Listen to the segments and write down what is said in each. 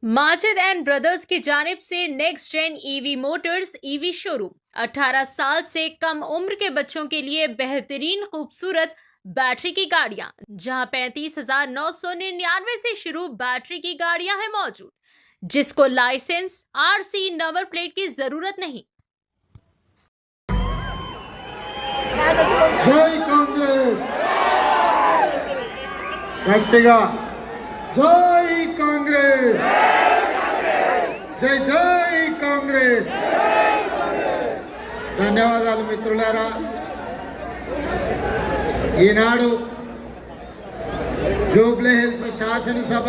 Majid and brothers की जानिब से next gen EV motors EV showroom 18 साल से कम उम्र के बच्चों के लिए बेहतरीन खूबसूरत बैटरी की गाड़ियां, जहां 35,999 से शुरू बैटरी की गाड़ियां हैं मौजूद, जिसको लाइसेंस आरसी नंबर प्लेट की जरूरत नहीं। जय कांग्रेस गट्टिगा जय कांग्रेस जय जय कांग्रेस ధన్యవాదాలు మిత్రులారా ఈనాడు జూబ్లీ హిల్స్ శాసనసభ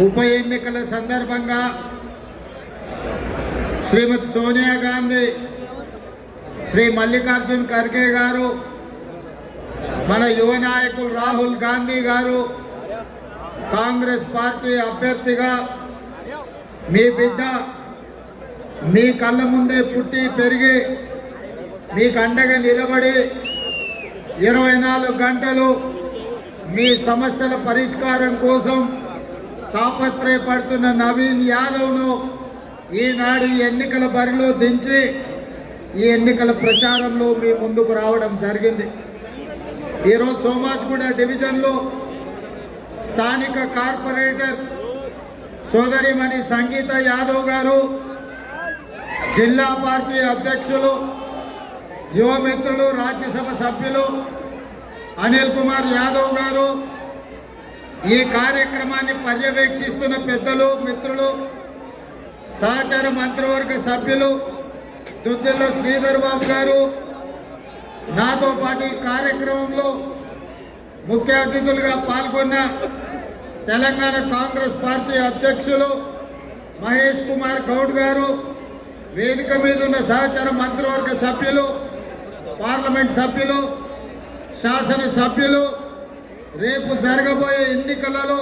ఉప ఎన్నికల సందర్భంగా శ్రీమతి సోనియా గాంధీ శ్రీ మల్లికార్జున్ ఖర్గే గారు మన యువ నాయకులు రాహుల్ గాంధీ గారు కాంగ్రెస్ పార్టీ అభ్యర్థిగా మీ బిడ్డ మీ కళ్ళ ముందే పుట్టి పెరిగి మీకు అండగా నిలబడి 24 గంటలు మీ సమస్యల పరిష్కారం కోసం తాపత్రయపడుతున్న నవీన్ యాదవ్ను ఈనాడు ఎన్నికల బరిలో దించి ఈ ఎన్నికల ప్రచారంలో మీ ముందుకు రావడం జరిగింది। ఈరోజు సోమాజ్గూడ డివిజన్లో స్థానిక కార్పొరేటర్ సోదరిమణి సంగీత యాదవ్ గారు, జిల్లా పార్టీ అధ్యక్షులు, యువ మిత్రులు, రాజ్యసభ సభ్యులు అనిల్ కుమార్ యాదవ్ గారు, ఈ కార్యక్రమాన్ని పర్యవేక్షిస్తున్న పెద్దలు, మిత్రులు, సహచార మంత్రివర్గ సభ్యులు దుద్దిల్ల శ్రీధర్ బాబు గారు, నాతో పాటు ఈ కార్యక్రమంలో ముఖ్య అతిథులుగా పాల్గొన్న తెలంగాణ కాంగ్రెస్ పార్టీ అధ్యక్షులు మహేష్ కుమార్ గౌడ్ గారు, వేదిక మీద ఉన్న సహచార మంత్రివర్గ సభ్యులు, పార్లమెంట్ సభ్యులు, శాసన సభ్యులు, రేపు జరగబోయే ఎన్నికలలో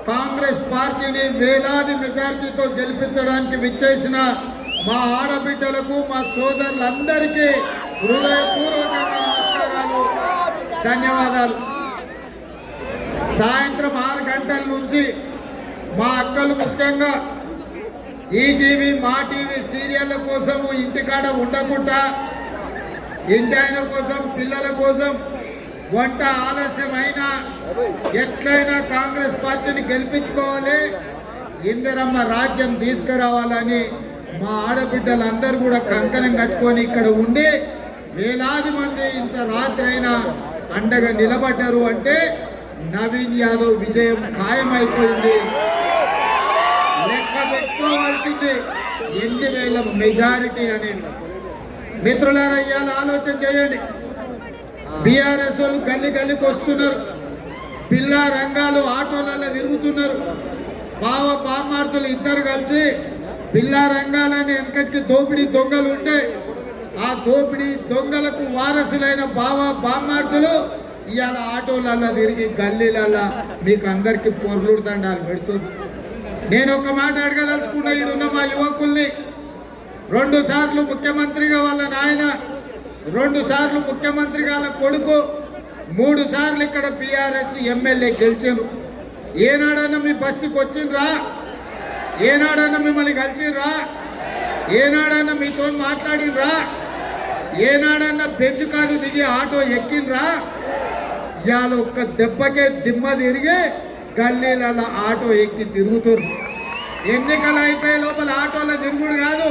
కాంగ్రెస్ పార్టీని వేలాది మెజార్టీతో గెలిపించడానికి విచ్చేసిన మా ఆడబిడ్డలకు, మా సోదరులందరికీ హృదయపూర్వకంగా నమస్కారాలు, ధన్యవాదాలు। సాయంత్రం 6 గంటల నుంచి మా అక్కలు ముఖ్యంగా ఈటీవీ, మా టీవీ సీరియళ్ళ కోసం ఇంటికాడ ఉండకుండా ఇంటి ఆయన కోసం, పిల్లల కోసం వంట ఆలస్యమైనా ఎట్లయినా కాంగ్రెస్ పార్టీని గెలిపించుకోవాలి, ఇందిరమ్మ రాజ్యం తీసుకురావాలని మా ఆడబిడ్డలందరూ కూడా కంకణం కట్టుకొని ఇక్కడ ఉండి వేలాది మంది ఇంత రాత్రి అయినా అండగా నిలబడ్డారు అంటే నవీన్ యాదవ్ విజయం ఖాయమైపోయింది। లెక్క పెట్టుకోవాల్సింది 8,000 మెజారిటీ అనేది। మిత్రులారా, ఇవాళ ఆలోచన చేయండి, బీఆర్ఎస్ వాళ్ళు గల్లి గల్లికి వస్తున్నారు, పిల్ల రంగాలు ఆటోలలో తిరుగుతున్నారు, బామ్మార్తులు ఇద్దరు కలిసి పిల్ల రంగాలని వెనకటికి దోపిడీ దొంగలు ఉంటే ఆ దోపిడీ దొంగలకు వారసులైన బామ్మార్తులు ఇవాళ ఆటోలలో తిరిగి గల్లీలలో మీకు అందరికీ పొర్లుడు దండాలు పెడుతుంది। నేను ఒక మాట అడగదలుచుకున్న, ఈడున్న మా యువకుల్ని 2 సార్లు ముఖ్యమంత్రిగా వాళ్ళ నాయన, 2 సార్లు ముఖ్యమంత్రిగా వాళ్ళ కొడుకు, 3 సార్లు ఇక్కడ బీఆర్ఎస్ ఎమ్మెల్యే గెలిచారు। ఏనాడన్నా మీ బస్తీకి వచ్చిండ్రా? ఏనాడన్నా మిమ్మల్ని కలిసిర్రా? ఏనాడన్నా మీతో మాట్లాడినరా? ఏనాడన్నా బెంచ్ కారు దిగి ఆటో ఎక్కినరా? ఇవాళ ఒక్క దెబ్బకే దిమ్మ తిరిగి గల్లీలలో ఆటో ఎక్కి తిరుగుతున్నారు। ఎన్నికలు అయిపోయే లోపల ఆటోలో తిరుగుడు కాదు,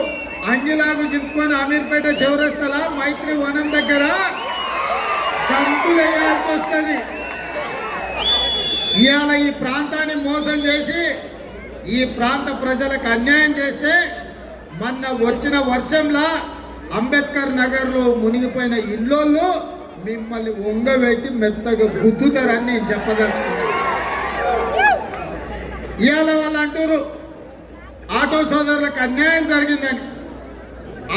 అంగిలాగు చించుకొని అమీర్పేట చౌరస్తల మైత్రి వనం దగ్గర గంతులు వేయాల్సి వస్తుంది। ఇవాళ ఈ ప్రాంతాన్ని మోసం చేసి ఈ ప్రాంత ప్రజలకు అన్యాయం చేస్తే మొన్న వచ్చిన వర్షంలా అంబేద్కర్ నగర్లో మునిగిపోయిన ఇల్లోళ్ళు మిమ్మల్ని ఒంగబెట్టి మెత్తగా గుద్దుతారని నేను చెప్పదలుచుకున్నాను। ఇవాళ వాళ్ళు అంటారు ఆటో సోదరులకు అన్యాయం జరిగిందని।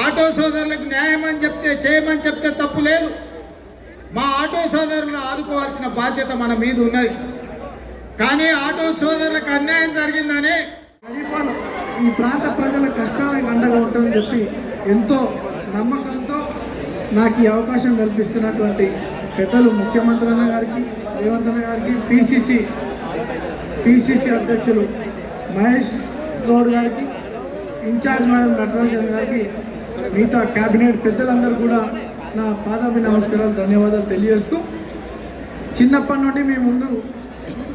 ఆటో సోదరులకు న్యాయం అని చెప్తే, చేయమని చెప్తే తప్పు లేదు, మా ఆటో సోదరులను ఆదుకోవాల్సిన బాధ్యత మన మీద ఉన్నది। కానీ ఆటో సోదరులకు అన్యాయం జరిగిందని ఈ ప్రాంత ప్రజల కష్టాలకు అండగా ఉంటుందని చెప్పి ఎంతో నమ్మకంతో నాకు ఈ అవకాశం కల్పిస్తున్నటువంటి పెద్దలు ముఖ్యమంత్రి అన్న గారికి, రేవంత్ అన్న గారికి, పిసిసి అధ్యక్షులు మహేష్ గౌడ్ గారికి, ఇన్ఛార్జ్ మేడం నటరాజన్ గారికి, మిగతా క్యాబినెట్ పెద్దలందరూ కూడా నా పాదాభి నమస్కారాలు, ధన్యవాదాలు తెలియజేస్తూ, చిన్నప్పటి నుండి మీ ముందు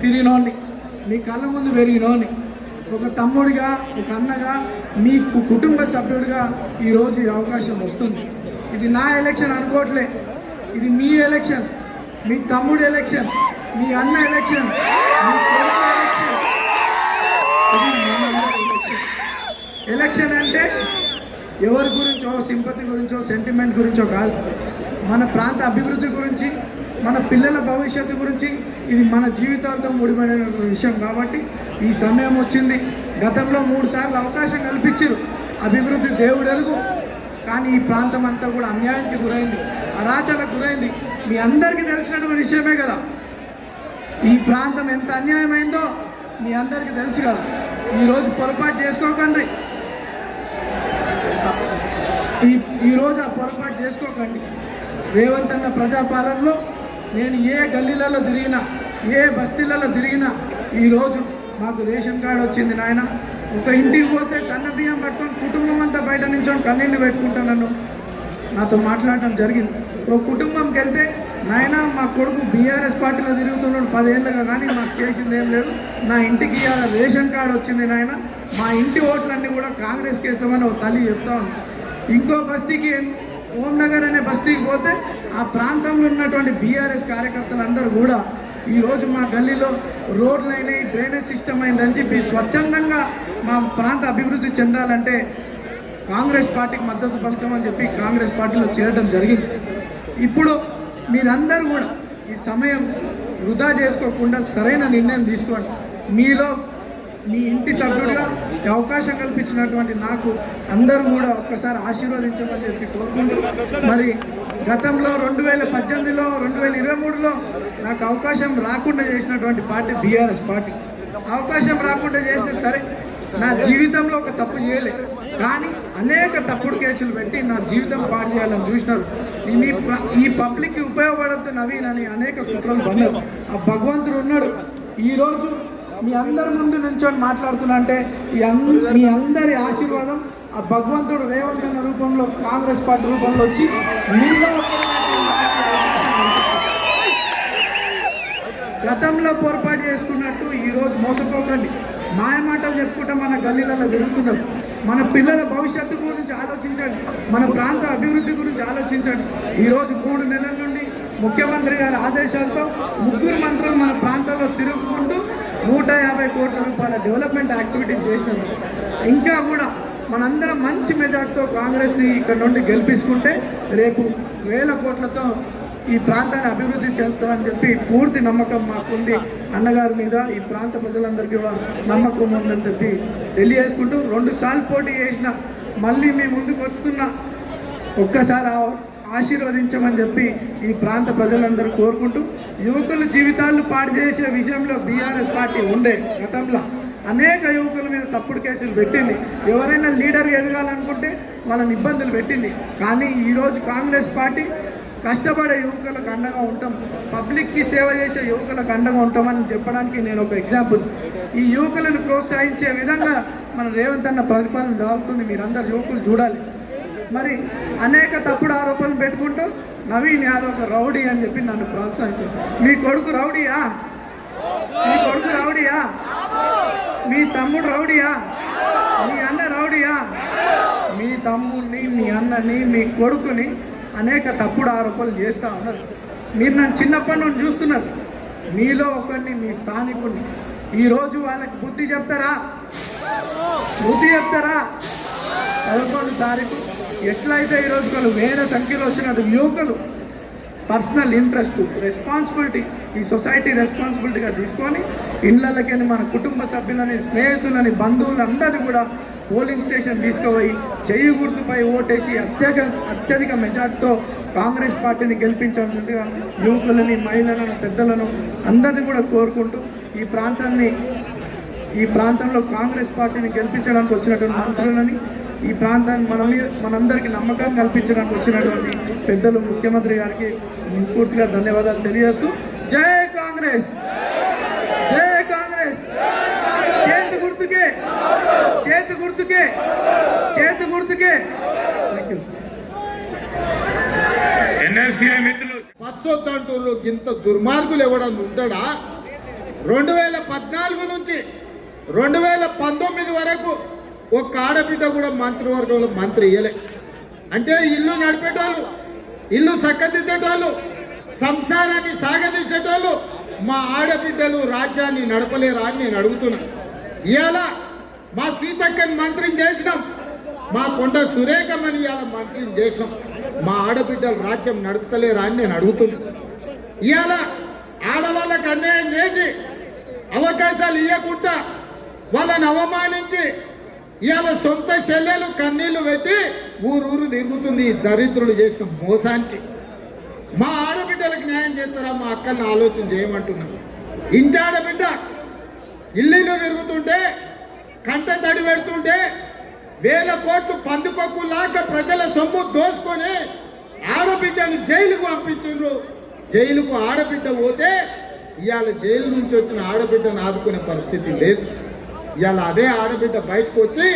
తిరిగినోని, మీ కళ్ళ ముందు పెరిగినోని, ఒక తమ్ముడిగా, ఒక అన్నగా, మీ కుటుంబ సభ్యుడిగా ఈరోజు ఈ అవకాశం వస్తుంది. ఇది నా ఎలక్షన్ అనుకోవట్లే, ఇది మీ ఎలక్షన్, మీ తమ్ముడు ఎలక్షన్, మీ అన్న ఎలక్షన్, మీ కొడుకు ఎలక్షన్. ఇది మనందరి ఎలక్షన్. ఎలక్షన్ అంటే ఎవరి గురించో, సింపతి గురించో, సెంటిమెంట్ గురించో కాదు, మన ప్రాంత అభివృద్ధి గురించి, మన పిల్లల భవిష్యత్తు గురించి, ఇది మన జీవితాలతో ముడిపడిన విషయం. కాబట్టి ఈ సమయం వచ్చింది. గతంలో 3 సార్లు అవకాశం కల్పించారు, అభివృద్ధి దేవుడు ఎరుగు. కానీ ఈ ప్రాంతం అంతా కూడా అన్యాయానికి గురైంది, అరాచలకు గురైంది. మీ అందరికీ తెలిసినటువంటి విషయమే కదా, ఈ ప్రాంతం ఎంత అన్యాయమైందో మీ అందరికీ తెలుసు కదా. ఈరోజు పొరపాటు చేసుకోకండి, ఈరోజు ఆ పొరపాటు చేసుకోకండి. రేవంత్ అన్న ప్రజాపాలనలో నేను ఏ గల్లీలలో తిరిగినా, ఏ బస్తీలలో తిరిగినా, ఈరోజు మాకు రేషన్ కార్డు వచ్చింది నాయన. ఒక ఇంటికి పోతే సన్న బియ్యం పట్టుకొని కుటుంబం అంతా బయట నుంచొని కన్నీళ్ళు పెట్టుకుంటాను నాతో మాట్లాడటం జరిగింది. ఒక కుటుంబంకి వెళ్తే, నాయన మా కొడుకు బీఆర్ఎస్ పార్టీలో తిరుగుతున్నాడు 10 ఏళ్ళుగా, కానీ మాకు చేసింది ఏం లేదు, నా ఇంటికి రేషన్ కార్డు వచ్చింది నాయన, మా ఇంటి ఓట్లన్నీ కూడా కాంగ్రెస్కి వేస్తామని ఒక తల్లి చెప్తా ఉంది. ఇంకో బస్తీకి, ఓంనగర్ అనే బస్తీకి పోతే, ఆ ప్రాంతంలో ఉన్నటువంటి బీఆర్ఎస్ కార్యకర్తలందరూ కూడా ఈరోజు మా గల్లీలో రోడ్లు అయినాయి, డ్రైనేజ్ సిస్టమ్ అయిందని చెప్పి స్వచ్ఛందంగా మా ప్రాంత అభివృద్ధి చెందాలంటే కాంగ్రెస్ పార్టీకి మద్దతు పలుకుతామని చెప్పి కాంగ్రెస్ పార్టీలో చేరడం జరిగింది. ఇప్పుడు మీరందరూ కూడా ఈ సమయం వృధా చేసుకోకుండా సరైన నిర్ణయం తీసుకోండి. మీలో మీ ఇంటి సభ్యుడిగా అవకాశం కల్పించినటువంటి నాకు అందరూ కూడా ఒక్కసారి ఆశీర్వదించమని చెప్పి కోరుకుంటూ, మరి గతంలో 2018లో 2023లో నాకు అవకాశం రాకుండా చేసినటువంటి పార్టీ బీఆర్ఎస్ పార్టీ. అవకాశం రాకుండా చేస్తే సరే, నా జీవితంలో ఒక తప్పు చేయలేదు, కానీ అనేక తప్పుడు కేసులు పెట్టి నా జీవితం పాడు చేయాలని చూసినారు. ఈ పబ్లిక్కి ఉపయోగపడద్దు నవీన్ అని అనేక కుట్రలు పన్నారు. ఆ భగవంతుడు ఉన్నాడు. ఈరోజు మీ అందరి ముందు నుంచొని మాట్లాడుతున్నా అంటే మీ అందరి ఆశీర్వాదం, ఆ భగవంతుడు రేవంత్ అన్న రూపంలో, కాంగ్రెస్ పార్టీ రూపంలో వచ్చి మీలో గతంలో పొరపాటు చేసుకున్నట్టు ఈరోజు మోసపోకండి. మాయమాటలు చెప్పుకుంటే మన గల్లీలలో తిరుగుతున్నారు. మన పిల్లల భవిష్యత్తు గురించి ఆలోచించండి, మన ప్రాంత అభివృద్ధి గురించి ఆలోచించండి. ఈరోజు 3 నెలల నుండి ముఖ్యమంత్రి గారి ఆదేశాలతో 3 మంత్రులు మన ప్రాంతంలో తిరుగుకుంటూ 150 కోట్ల రూపాయల డెవలప్మెంట్ యాక్టివిటీస్ చేసినారు. ఇంకా కూడా మనందరం మంచి మెజార్టీతో కాంగ్రెస్ని ఇక్కడ నుండి గెలిపించుకుంటే రేపు 1000 కోట్లతో ఈ ప్రాంతాన్ని అభివృద్ధి చేస్తారని చెప్పి పూర్తి నమ్మకం మాకుంది. అన్నగారి మీద ఈ ప్రాంత ప్రజలందరికీ నమ్మకం ఉందని చెప్పి తెలియజేసుకుంటూ, 2 సార్లు పోటీ చేసిన మళ్ళీ మీ ముందుకు వస్తున్నా, ఒక్కసారి ఆశీర్వదించమని చెప్పి ఈ ప్రాంత ప్రజలందరూ కోరుకుంటూ, యువకుల జీవితాలను పాడు చేసే విషయంలో బీఆర్ఎస్ పార్టీ ఉండే గతంలో అనేక యువకుల మీద తప్పుడు కేసులు పెట్టింది. ఎవరైనా లీడర్ ఎదగాలనుకుంటే వాళ్ళని ఇబ్బందులు పెట్టింది. కానీ ఈరోజు కాంగ్రెస్ పార్టీ కష్టపడే యువకులకు అండగా ఉంటాం, పబ్లిక్కి సేవ చేసే యువకులకు అండగా ఉంటామని చెప్పడానికి నేను ఒక ఎగ్జాంపుల్. ఈ యువకులను ప్రోత్సహించే విధంగా మన రేవంత్ అన్న ప్రతిపాదన జరుగుతుంది. మీరందరూ యువకులు చూడాలి. మరి అనేక తప్పుడు ఆరోపణలు పెట్టుకుంటూ నవీన్ యాదవ్ ఒక రౌడీ అని చెప్పి నన్ను ప్రోత్సహించారు. మీ కొడుకు రౌడీయా? మీ కొడుకు రౌడీయా? మీ తమ్ముడు రౌడీయా? మీ అన్న రౌడీయా? మీ తమ్ముడిని, మీ అన్నని, మీ కొడుకుని అనేక తప్పుడు ఆరోపణలు చేస్తూ ఉన్నారు. మీరు నన్ను చిన్నప్పటి నుండి చూస్తున్నారు. మీలో ఒకరిని, మీ స్థానికుడిని. ఈరోజు వాళ్ళకి బుద్ధి చెప్తారా? 11 తారీఖు ఎట్లయితే ఈరోజు వాళ్ళు వేల సంఖ్యలో వచ్చిన యువకులు పర్సనల్ ఇంట్రెస్ట్, రెస్పాన్సిబిలిటీ, ఈ సొసైటీ రెస్పాన్సిబిలిటీగా తీసుకొని ఇళ్ళకి మన కుటుంబ సభ్యులని, స్నేహితులని, బంధువులందరినీ కూడా పోలింగ్ స్టేషన్ తీసుకుపోయి చెయ్యి గుర్తుపై ఓటేసి అత్యధిక మెజార్టీతో కాంగ్రెస్ పార్టీని గెలిపించాల్సిందిగా యువకులని, మహిళలను, పెద్దలను అందరినీ కూడా కోరుకుంటూ, ఈ ప్రాంతంలో కాంగ్రెస్ పార్టీని గెలిపించడానికి వచ్చినటువంటి మంత్రులని, ఈ ప్రాంతాన్ని మనందరికీ నమ్మకం కల్పించడానికి వచ్చినటువంటి పెద్దలు, ముఖ్యమంత్రి గారికి పూర్తిగా ధన్యవాదాలు తెలియజేస్తూ, జై కాంగ్రెస్, జై కాంగ్రెస్. గుర్తుకే, చేతి గుర్తుకే. Thank you sir. ఎన్ఎస్సీఐ మిత్రులు బస్సు వద్దంటూ ఇంత దుర్మార్గులు ఎవడన్నా ఉంటాడా? 2014 నుంచి 2019 వరకు ఒక్క ఆడబిడ్డ కూడా మంత్రివర్గంలో మంత్రి ఇయ్యలే. అంటే ఇల్లు నడిపేటోళ్ళు, ఇల్లు చక్కదిద్దేటోళ్ళు, సంసారాన్ని సాగదీసేటోళ్ళు మా ఆడబిడ్డలు రాజ్యాన్ని నడపలేరా అని నేను అడుగుతున్నా. ఇవాళ మా సీతక్కని మంత్రిని చేసినాం, మా కొండ సురేఖమని ఇవాళ మంత్రిని చేసినాం. మా ఆడబిడ్డలు రాజ్యం నడుపుతలేరా అని నేను అడుగుతున్నా. ఇవాళ ఆడవాళ్ళకు అన్యాయం చేసి అవకాశాలు ఇవ్వకుండా వాళ్ళని అవమానించి ఇవాళ సొంత చెల్లెలు కన్నీళ్లు పెట్టి ఊరూరు తిరుగుతుంది ఈ దరిద్రులు చేసిన మోసానికి. మా ఆడబిడ్డలకు న్యాయం చేస్తారా? మా అక్కల్ని ఆలోచన చేయమంటున్నాం. ఇంటి ఆడబిడ్డ ఇల్లు తిరుగుతుంటే, కంట తడి పెడుతుంటే, వేల కోట్లు పందుకొక్కులాగా ప్రజల సొమ్ము దోసుకొని ఆడబిడ్డను జైలుకు పంపించిండ్రు. జైలుకు ఆడబిడ్డ పోతే ఇవాళ జైలు నుంచి వచ్చిన ఆడబిడ్డను ఆదుకునే పరిస్థితి లేదు. ఇవాళ అదే ఆడబిడ్డ బయటకు వచ్చి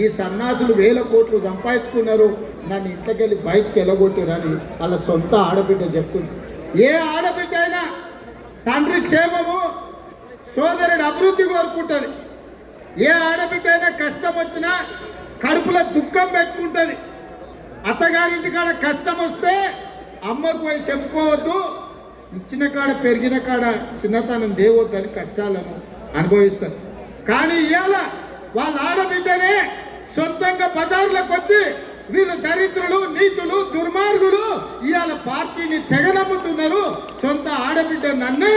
ఈ సన్నాసులు వేల కోట్లు సంపాదించుకున్నారు, నన్ను ఇంట్లోకి వెళ్ళి బయటకు వెళ్ళగొట్టారని వాళ్ళ సొంత ఆడబిడ్డ చెప్తుంది. ఏ ఆడబిడ్డ అయినా తండ్రి క్షేమము, సోదరుడు అభివృద్ధి కోరుకుంటుంది. ఏ ఆడబిడ్డ అయినా కష్టం వచ్చినా కడుపులో దుఃఖం పెట్టుకుంటుంది. అత్తగారింటి కాడ కష్టం వస్తే అమ్మకు పోయి చెప్పుకోవద్దు, ఇచ్చిన కాడ పెరిగిన కాడ చిన్నతనం దేవద్దని కష్టాలను అనుభవిస్తారు. కానీ ఇవాళ వాళ్ళ ఆడబిడ్డనే సొంతంగా బజార్లకు వచ్చి వీళ్ళు దరిద్రులు, నీచులు, దుర్మార్గులు ఇవాళ పార్టీని తెగనమ్ముతున్నారు. సొంత ఆడబిడ్డ నన్నే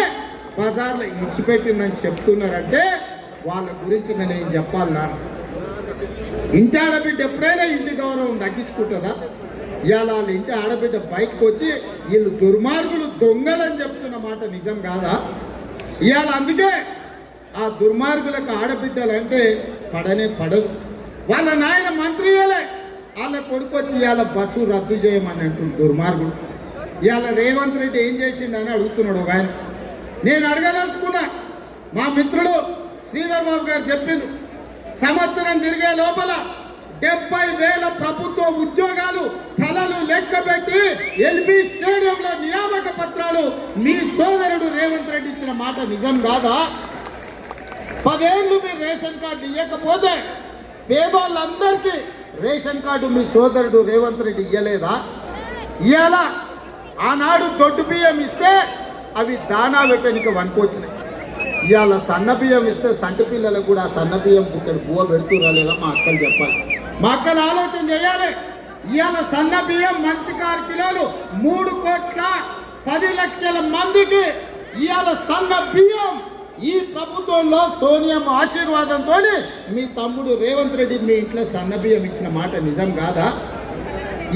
బజార్లో ఇడిచిపెట్టిందని చెప్తున్నారంటే వాళ్ళ గురించి నేనేం చెప్పాలన్నా? ఇంటి ఆడబిడ్డ ఎప్పుడైనా ఇంటి గౌరవం తగ్గించుకుంటుందా? ఇవాళ వాళ్ళ ఇంటి ఆడబిడ్డ బయటకు వచ్చి వీళ్ళు దుర్మార్గులు, దొంగలని చెప్తున్న మాట నిజం కాదా? ఇవాళ అందుకే ఆ దుర్మార్గులకు ఆడబిడ్డలంటే పడనే పడదు. వాళ్ళ నాయన మంత్రిలే వాళ్ళ కొడుకు వచ్చి ఇవాళ బస్సు రద్దు చేయమని అంటున్నారు దుర్మార్గుడు. ఇవాళ రేవంత్ రెడ్డి ఏం చేసిండని అడుగుతున్నాడు ఒక ఆయన. నేను అడగదలుచుకున్నా, మా మిత్రుడు శ్రీధర్ బాబు గారు చెప్పిండు, సంవత్సరం తిరిగే లోపల 70,000 ప్రభుత్వ ఉద్యోగాలు తలలు లెక్కబెట్టి ఎల్బీ స్టేడియంలో నియామక పత్రాలు మీ సోదరుడు రేవంత్ రెడ్డి ఇచ్చిన మాట నిజం కాదా? 10 ఏళ్ళు మీరు రేషన్ కార్డు ఇవ్వకపోతే పేదోళ్ళందరికీ రేషన్ కార్డు మీ సోదరుడు రేవంత్ రెడ్డి ఇవ్వలేదా? ఇవాళ ఆనాడు దొడ్డు బియ్యం ఇస్తే అవి దానా పెట్టడానికి వనుకొచ్చినాయి. ఇవాళ సన్న బియ్యం ఇస్తే సంటి పిల్లలకు కూడా సన్న బియ్యం బుక్కడు బువ్వ పెడుతురా లేదా మా అక్కలు చెప్పాలి. మా అక్కలు ఆలోచన చేయాలి. ఇవాళ సన్న బియ్యం మనిషికి 6 కిలోలు, 3,10,00,000 మందికి ఇవాళ సన్న బియ్యం ఈ ప్రభుత్వంలో సోనియమ్మ ఆశీర్వాదంతో మీ తమ్ముడు రేవంత్ రెడ్డి మీ ఇంట్లో సన్న బియ్యం ఇచ్చిన మాట నిజం కాదా?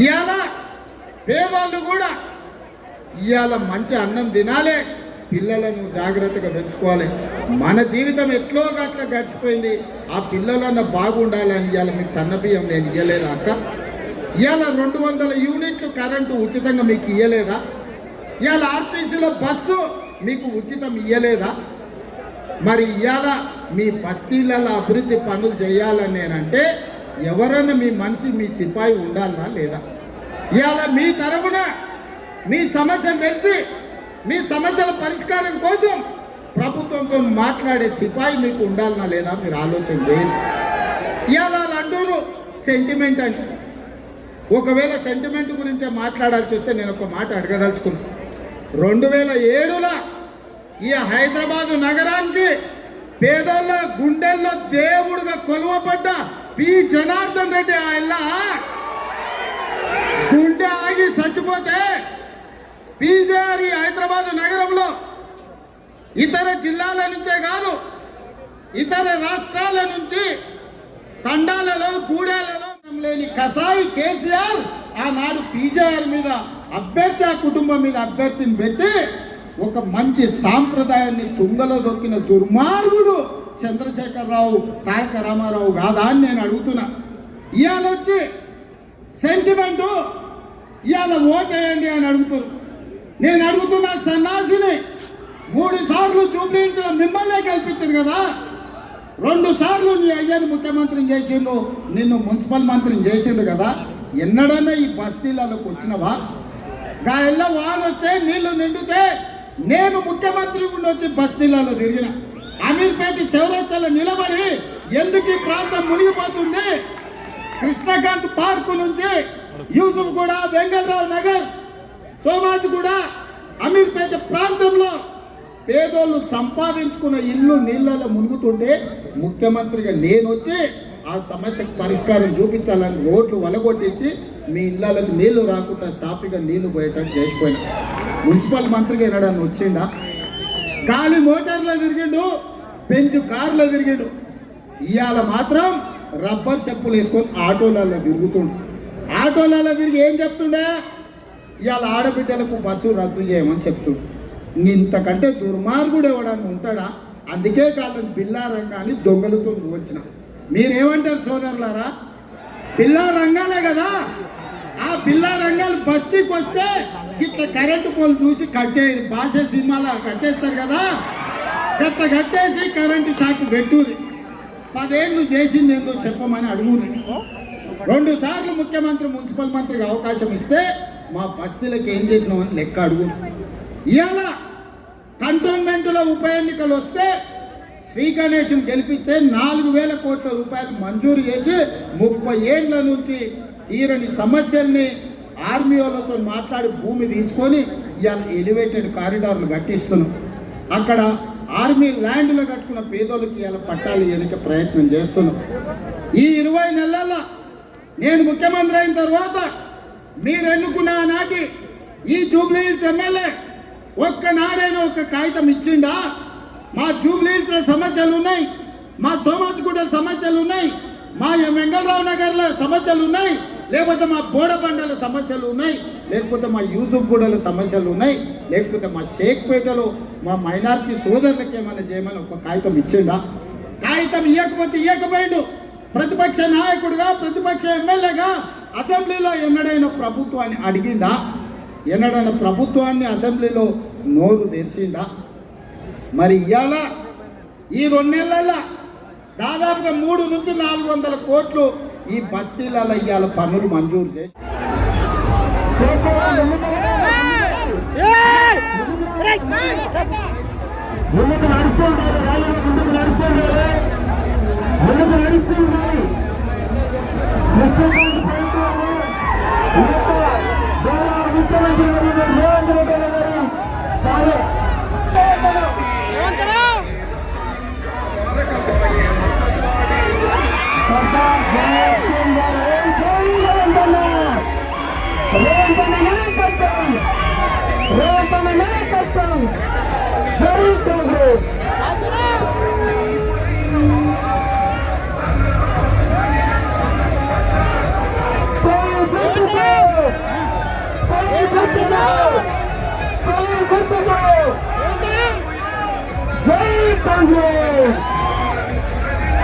ఇవాళ పేదవాళ్ళు కూడా ఇవాళ మంచి అన్నం తినాలి, పిల్లలను జాగ్రత్తగా పెంచుకోవాలి. మన జీవితం ఎట్లో గట్లా గడిచిపోయింది, ఆ పిల్లలన్నా బాగుండాలని ఇవాళ మీకు సన్న బియ్యం నేను ఇవ్వలేదా అక్క? ఇవాళ 200 యూనిట్లు కరెంటు ఉచితంగా మీకు ఇవ్వలేదా? ఇవాళ ఆర్టీసీలో బస్సు మీకు ఉచితం ఇవ్వలేదా? మరి ఇవాళ మీ బస్తీలలో అభివృద్ధి పనులు చేయాలని నేనంటే ఎవరైనా మీ మనిషి, మీ సిపాయి ఉండాలనా లేదా? ఇవాళ మీ తరఫున మీ సమస్యను తెలిసి మీ సమస్యల పరిష్కారం కోసం ప్రభుత్వంతో మాట్లాడే సిపాయి మీకు ఉండాలనా లేదా? మీరు ఆలోచన చేయండి. ఇవాళ వాళ్ళు అంటారు సెంటిమెంట్ అని. ఒకవేళ సెంటిమెంట్ గురించే మాట్లాడాల్సి వస్తే నేను ఒక మాట అడగదలుచుకున్నాను. 2007లో ఈ హైదరాబాదు నగరానికి పేదోళ్ళ గుండెల్లో దేవుడుగా కొలువబడ్డ పి జనార్దన్ రెడ్డి ఆయన గుండె ఆగి చచ్చిపోతే పీజేఆర్ ఈ హైదరాబాదు నగరంలో ఇతర జిల్లాల నుంచే కాదు, ఇతర రాష్ట్రాల నుంచి తండాలలో, గూడాలలో లేని కసాయి కేసీఆర్ ఆనాడు పీజేఆర్ మీద అభ్యర్థి, ఆ కుటుంబం మీద అభ్యర్థిని పెట్టి ఒక మంచి సాంప్రదాయాన్ని తుంగలో దొక్కిన దుర్మార్గుడు చంద్రశేఖరరావు, తారక రామారావు కాదా అని నేను అడుగుతున్నా. ఇవాళ వచ్చి సెంటిమెంటు ఇవాళ ఓటేయండి అని అడుగుతారు. నేను అడుగుతున్నా, సన్నాసిని 3 సార్లు చూపించిన మిమ్మల్నే గెలిపించారు కదా, 2 సార్లు నీ అయ్యను ముఖ్యమంత్రిని చేసిండు, నిన్ను మున్సిపల్ మంత్రిని చేసిండు కదా. ఎన్నడన్నా ఈ బస్తీలలోకి వచ్చినవా? గాయల్లో వాన వస్తే నీళ్లు నిండితే నేను ముఖ్యమంత్రి గుండి వచ్చి బస్తీలలో తిరిగిన. అమీర్పేట చౌరస్తాలో నిలబడి ఎందుకు ఈ ప్రాంతం మునిగిపోతుంది, కృష్ణకాంత్ పార్కు నుంచి యూసుఫ్ కూడా, వెంకట్రావు నగర్, సోమాజ్ కూడా, అమీర్పేట ప్రాంతంలో పేదోళ్ళు సంపాదించుకున్న ఇల్లు నీళ్ళలో మునుగుతుంటే ముఖ్యమంత్రిగా నేను వచ్చి ఆ సమస్యకు పరిష్కారం చూపించాలని రోడ్లు వలగొట్టించి మీ ఇళ్ళకి నీళ్లు రాకుండా సాఫీగా నీళ్లు పోయేటట్టు చేసిపోయినా. మున్సిపల్ మంత్రిగా ఎన్నడన్నా వచ్చిండా? గాలి మోటార్లో తిరిగిండు, బెంచ్ కార్లో తిరిగిండు. ఇవాళ మాత్రం రబ్బర్ చెప్పులు వేసుకొని ఆటోలలో తిరుగుతుండు. ఆటోలలో తిరిగి ఏం చెప్తుండే? ఇవాళ ఆడబిడ్డలకు బస్సు రద్దు చేయమని చెప్తుండు. ఇంతకంటే దుర్మార్గుడు ఎవడన్నా ఉంటాడా? అందుకే కాళ్ళని బిల్లారంగాన్ని దొంగలతో పోల్చిన. మీరేమంటారు సోదరులారా? బిల్లా రంగాలే కదా. ఆ బిల్లా రంగాలు బస్తీకి వస్తే ఇట్లా కరెంటు పోలు చూసి కట్టే భాష సినిమాలో కట్టేస్తారు కదా, గట్ల కట్టేసి కరెంటు షాక్ పెట్టుర్రి. 10 ఏళ్ళు చేసింది ఏందో చెప్పమని అడుగురు. 2 సార్లు ముఖ్యమంత్రి మున్సిపల్ మంత్రికి అవకాశం ఇస్తే మా బస్తీలకు ఏం చేసినామని లెక్క అడుగురు. ఇవాళ కంటోన్మెంట్లో ఉప ఎన్నికలు వస్తే శ్రీ గణేష్ను గెలిపిస్తే 4,000 కోట్ల రూపాయలు మంజూరు చేసి 30 ఏళ్ల నుంచి తీరని సమస్యల్ని ఆర్మీ వాళ్ళతో మాట్లాడి భూమి తీసుకొని ఇవాళ ఎలివేటెడ్ కారిడార్లు కట్టిస్తున్నాం. అక్కడ ఆర్మీ ల్యాండ్లో కట్టుకున్న పేదోళ్ళకి ఇవాళ పట్టాలు ఇవ్వడానికి ప్రయత్నం చేస్తున్నాం. ఈ 20 నెలల్లో నేను ముఖ్యమంత్రి అయిన తర్వాత మీరు ఎన్నుకున్న నాటి ఈ జూబ్లీ హిల్స్ ఎమ్మెల్యే ఒక్కనాడైనా ఒక కాగితం ఇచ్చిండా? మా జూబ్లీ హిల్స్లో సమస్యలు ఉన్నాయి, మా సోమాజిగూడ సమస్యలు ఉన్నాయి, మా వెంకట్రావు నగర్లో సమస్యలు ఉన్నాయి, లేకపోతే మా బోడబండల సమస్యలు ఉన్నాయి, లేకపోతే మా యూసుఫ్ గూడల సమస్యలు ఉన్నాయి, లేకపోతే మా షేక్పేటలో మా మైనారిటీ సోదరులకు ఏమైనా చేయమని ఒక కాగితం ఇచ్చిండా? కాగితం ఇవ్వకపోతే ఇవ్వకపోయిండు. ప్రతిపక్ష నాయకుడిగా, ప్రతిపక్ష ఎమ్మెల్యేగా అసెంబ్లీలో ఎన్నడైనా ప్రభుత్వాన్ని అడిగిండా? ఎన్నడైనా ప్రభుత్వాన్ని అసెంబ్లీలో నోరు తెరిచిండా? మరి ఇవాళ ఈ 2 నెలల్లో దాదాపుగా 300 నుంచి 400 కోట్లు ఈ బస్తీలలో ఇవాళ పన్నులు మంజూరు చేసి ముందుకు నడుస్తుంటారు. ర్యాలీలో ముందుకు నడుస్తుంటారు, ముందుకు నడుస్తుంటారు. ముఖ్యమంత్రి రేవంత్ రెడ్డి గారు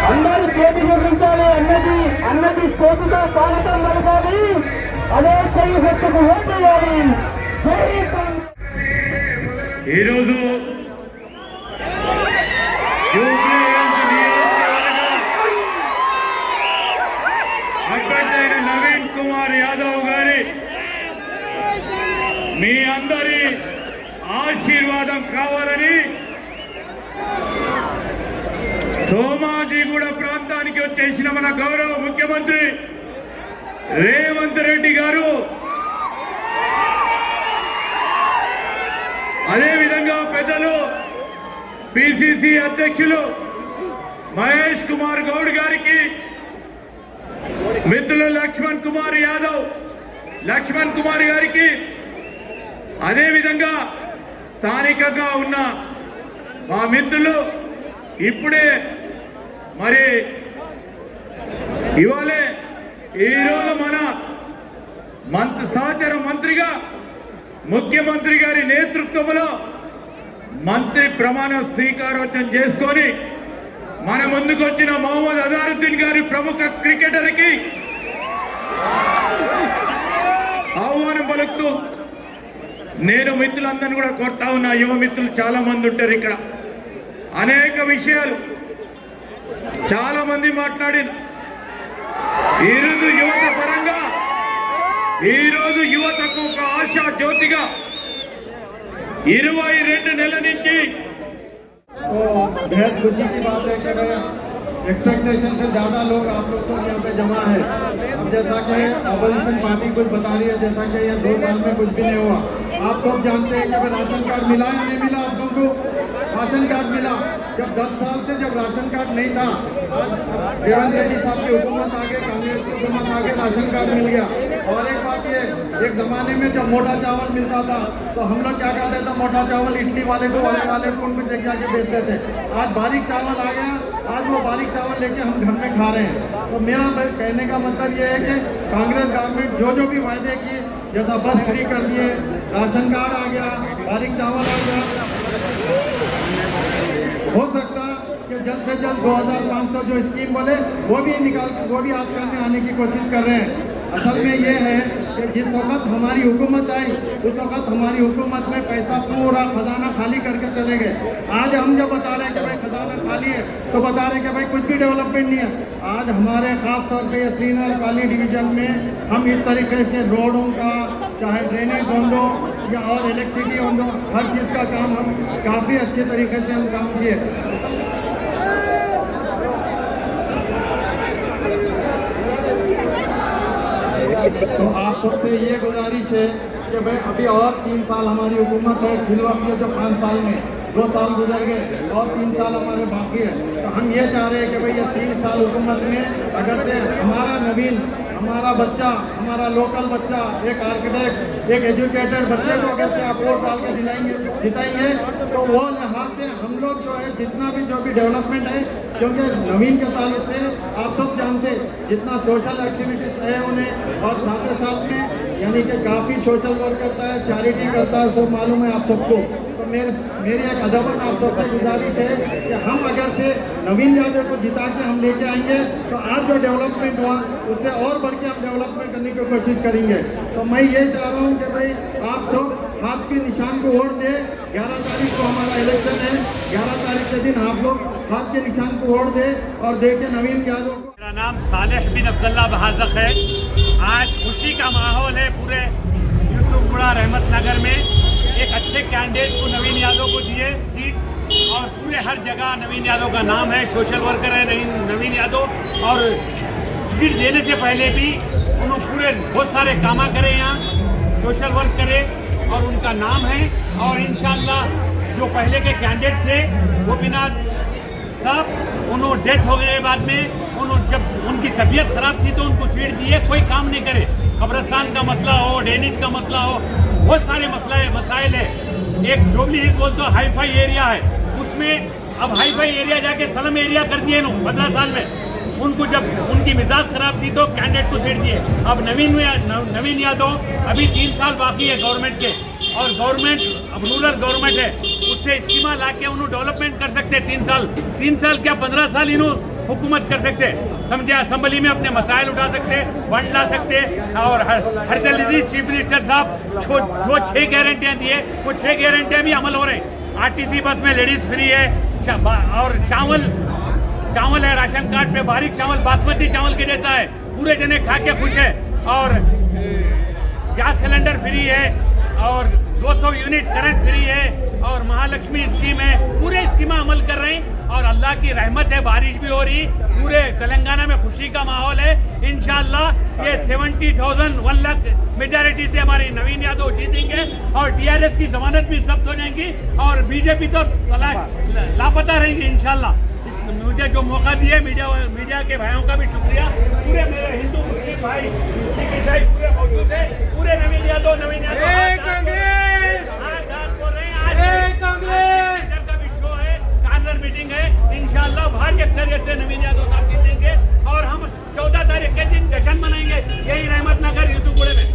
అందరూ చేతి చూపించాలి. అన్నది చేతితో స్వాగతం పలకాలి. అదే చెయ్యి వ్యక్తికి ఓటేయాలి. ఈరోజు అభ్యర్థి అయిన నవీన్ కుమార్ యాదవ్ గారి మీ అందరి ఆశీర్వాదం కావాలని సోమాజిగూడ ప్రాంతానికి వచ్చేసిన మన గౌరవ ముఖ్యమంత్రి రేవంత్ రెడ్డి గారు, అదేవిధంగా పెద్దలు పిసిసి అధ్యక్షులు మహేష్ కుమార్ గౌడ్ గారికి, మిత్రులు లక్ష్మణ్ కుమార్ గారికి, అదేవిధంగా స్థానికంగా ఉన్న మా మిత్రులు ఇప్పుడే మరి ఇవాళే ఈరోజు మన సహచర మంత్రిగా ముఖ్యమంత్రి గారి నేతృత్వంలో మంత్రి ప్రమాణ స్వీకారోత్సవం చేసుకొని మన ముందుకు వచ్చిన మొహమ్మద్ అజారుద్దీన్ గారి ప్రముఖ క్రికెటర్కి ఆహ్వానం పలుకుతూ నేను మిత్రులందరినీ కూడా కోరుతా ఉన్నా. యువ మిత్రులు చాలా మంది ఉంటారు ఇక్కడ. అనేక విషయాలు చాలా మంది మాట్లాడిన ఈరోజు యువత పరంగా ఈరోజు యువతకు ఒక ఆశా జ్యోతిగా 22 నెలల నుంచి तो बेहद खुशी की बात है कि एक्सपेक्टेशन से ज़्यादा लोग आप लोग को यहाँ पे जमा है। अब जैसा कि अपोजिशन पार्टी कुछ बता रही है, जैसा कि ये 2 साल में कुछ भी नहीं हुआ। आप सब जानते हैं कि राशन कार्ड मिला या नहीं मिला? आप लोगों को राशन कार्ड मिला। जब 10 साल से जब राशन कार्ड नहीं था, आज रेवंत रेड्डी साहब की हुकूमत आ गई, कांग्रेस की हुकूमत आ गई, राशन कार्ड मिल गया। और एक बात ये, एक ज़माने में जब मोटा चावल मिलता था तो हम लोग क्या करते थे, मोटा चावल इडली वाले को उनको जग जाके बेचते थे। आज बारीक चावल आ गया, आज वो बारीक चावल लेके हम घर में खा रहे हैं। तो मेरा कहने का मतलब ये है कि कांग्रेस गवर्नमेंट जो भी वायदे की, जैसा बस फ्री कर दिए, राशन कार्ड आ गया, बारीक चावल आ गया, हो सकता कि जल्द से जल्द 2500 जो स्कीम बोले वो भी आजकल में आने की कोशिश कर रहे हैं। असल में ये है कि जिस वक्त हमारी हुकूमत आई उस वक्त हमारी हुकूमत में पैसा पूरा खजाना खाली करके चले गए। आज हम जब बता रहे हैं कि भाई खजाना खाली है तो बता रहे हैं कि भाई कुछ भी डेवलपमेंट नहीं है। आज हमारे ख़ास तौर पे श्रीनगर कॉलोनी डिवीज़न में हम इस तरीके से रोडों का, चाहे ड्रेनेज हो दो या और इलेक्ट्रिसिटी हो दो, हर चीज़ का काम हम काफ़ी अच्छे तरीके से हम काम किए। तो आप सबसे ये गुजारिश है कि भाई अभी और 3 साल हमारी हुकूमत है, फिर वक्त जो 5 साल में 2 साल गुजर गए और 3 साल हमारे बाकी है। तो हम ये चाह रहे हैं कि भाई ये 3 साल हुकूमत में अगर से हमारा नवीन, हमारा बच्चा, हमारा लोकल बच्चा, एक आर्किटेक्ट, एक एजुकेटेड बच्चे को अगर से आप वोट डाल के जिताएंगे तो वो लिहाज से हम लोग जो है जितना भी जो भी डेवलपमेंट है, क्योंकि नवीन के ताल्लुक से आप सब जानते जितना सोशल एक्टिविटीज़ है उन्हें, और साथ ही साथ में यानी कि काफ़ी सोशल वर्क करता है, चैरिटी करता है, सब मालूम है आप सबको। तो मेरी एक अदबन आप सबसे गुजारिश है कि हम अगर से नवीन यादव को जिता के हम लेके आएंगे तो आज जो डेवलपमेंट हुआ उससे और बढ़ के हम डेवलपमेंट करने की कोशिश करेंगे। तो मैं ये चाह रहा हूँ कि भाई आप सब हाथ के निशान को वोट दे। 11 तारीख को हमारा इलेक्शन है, 11 तारीख के दिन आप लोग हाथ के निशान को वोट दे और दे के नवीन यादव को। मेरा नाम सालेह बिन अब्दुल्ला बहाज़क है। आज खुशी का माहौल है पूरे यूसुफपुरा रहमत नगर में। एक अच्छे कैंडिडेट को नवीन यादव को दिए सीट, और पूरे हर जगह नवीन यादव का नाम है, सोशल वर्कर है नवीन यादव। और सीट देने से पहले भी उन्होंने पूरे बहुत सारे काम करे, यहाँ सोशल वर्क करे और उनका नाम है। और इंशाअल्लाह जो पहले के कैंडिडेट थे वो बिना साहब उन्होंने डेथ हो गए बाद में, उन्होंने जब उनकी तबीयत ख़राब थी तो उनको सीट दिए, कोई काम नहीं करे। कब्रस्तान का मसला हो, ड्रेनेज का मसला हो, बहुत सारे मसाइल है। एक जोबली हिल्स बोल तो हाई फाई एरिया है, उसमें अब हाई फाई एरिया जाके स्लम एरिया कर दिए नो 15 साल में। उनको जब उनकी मिजाज खराब थी तो कैंडिडेट को सीट दिए। अब नवीन यादव अभी 3 साल बाकी है गवर्नमेंट के, और गवर्नमेंट अब रूरल गवर्नमेंट है, उससे स्कीमा ला के उन्होंने डेवलपमेंट कर सकते हैं। 3 साल क्या 15 साल इन्होंने हुकूमत कर सकते हैं, समझे। असम्बली में अपने मसाइल उठा सकते, फंड ला सकते, और हर जल्दी चीफ मिनिस्टर साहब जो 6 गारंटियाँ दिए वो 6 गारंटियाँ भी अमल हो रहे हैं। RTC बस में लेडीज फ्री है, और चावल है राशन कार्ड पे, बारीक चावल बासमती चावल के जैसा है, पूरे जने खा के खुश है। और गैस सिलेंडर फ्री है, और 200 यूनिट करंट फ्री है, और महालक्ष्मी स्कीम है, पूरे स्कीम अमल कर रहे हैं। और अल्लाह की रहमत है, बारिश भी हो रही, पूरे तेलंगाना में खुशी का माहौल है। इंशाअल्लाह ये 70,000 1 लाख मेजॉरिटी से हमारे नवीन यादव जीतेंगे, और TRS की जमानत भी जब्त हो जाएंगी, और बीजेपी तो लापता रहेंगी इंशाअल्लाह। मुझे जो मौका दिए मीडिया के भाइयों का भी शुक्रिया। पूरे मेरे हिंदू मुस्लिम भाई सिख ईसाई पूरे मौजूद है, पूरे नवीन यादव बोल रहे हैं। आज कांग्रेस का भी शो है, कार्नर मीटिंग है, इंशाअल्लाह भारी अक्सरियत से नवीन यादव साहब जीतेंगे, और हम 14 तारीख के दिन जश्न मनाएंगे यही रहमत नगर यूसुफपुरा में।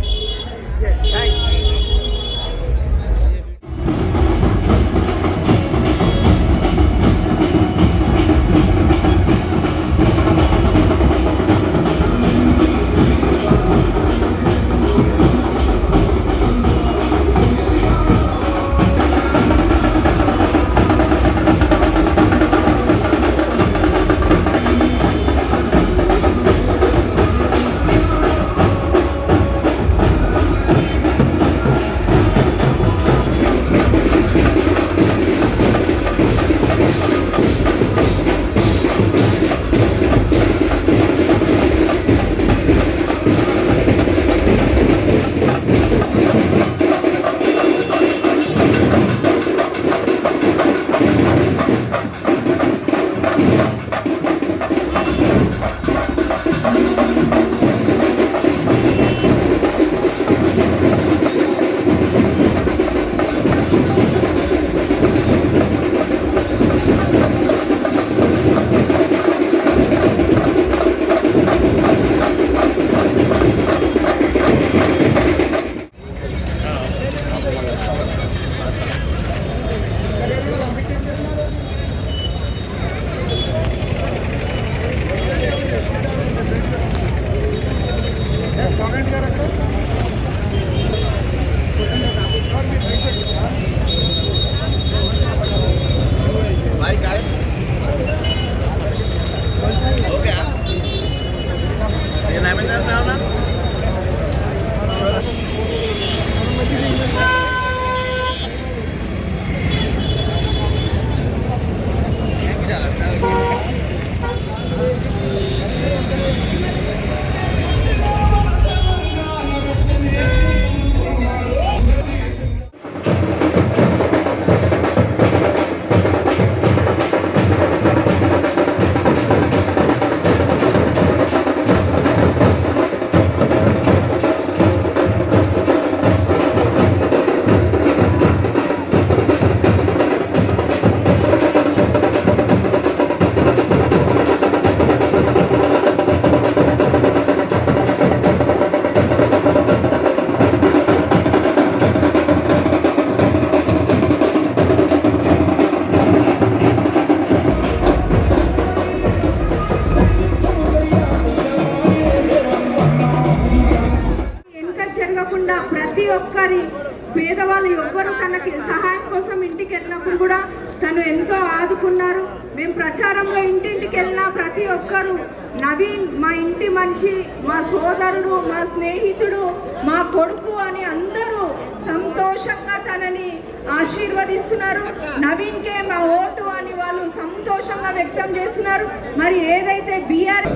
వాళ్ళు ఎవ్వరు తనకి సహాయం కోసం ఇంటికి వెళ్ళినప్పుడు కూడా తను ఎంతో ఆదుకున్నారు. మేము ప్రచారంలో ఇంటింటికి వెళ్ళినా ప్రతి ఒక్కరు నవీన్ మా ఇంటి మనిషి, మా సోదరుడు, మా స్నేహితుడు, మా కొడుకు అని అందరూ సంతోషంగా తనని ఆశీర్వదిస్తున్నారు. నవీన్కే మా ఓటు అని వాళ్ళు సంతోషంగా వ్యక్తం చేస్తున్నారు. మరి ఏదైతే బీఆర్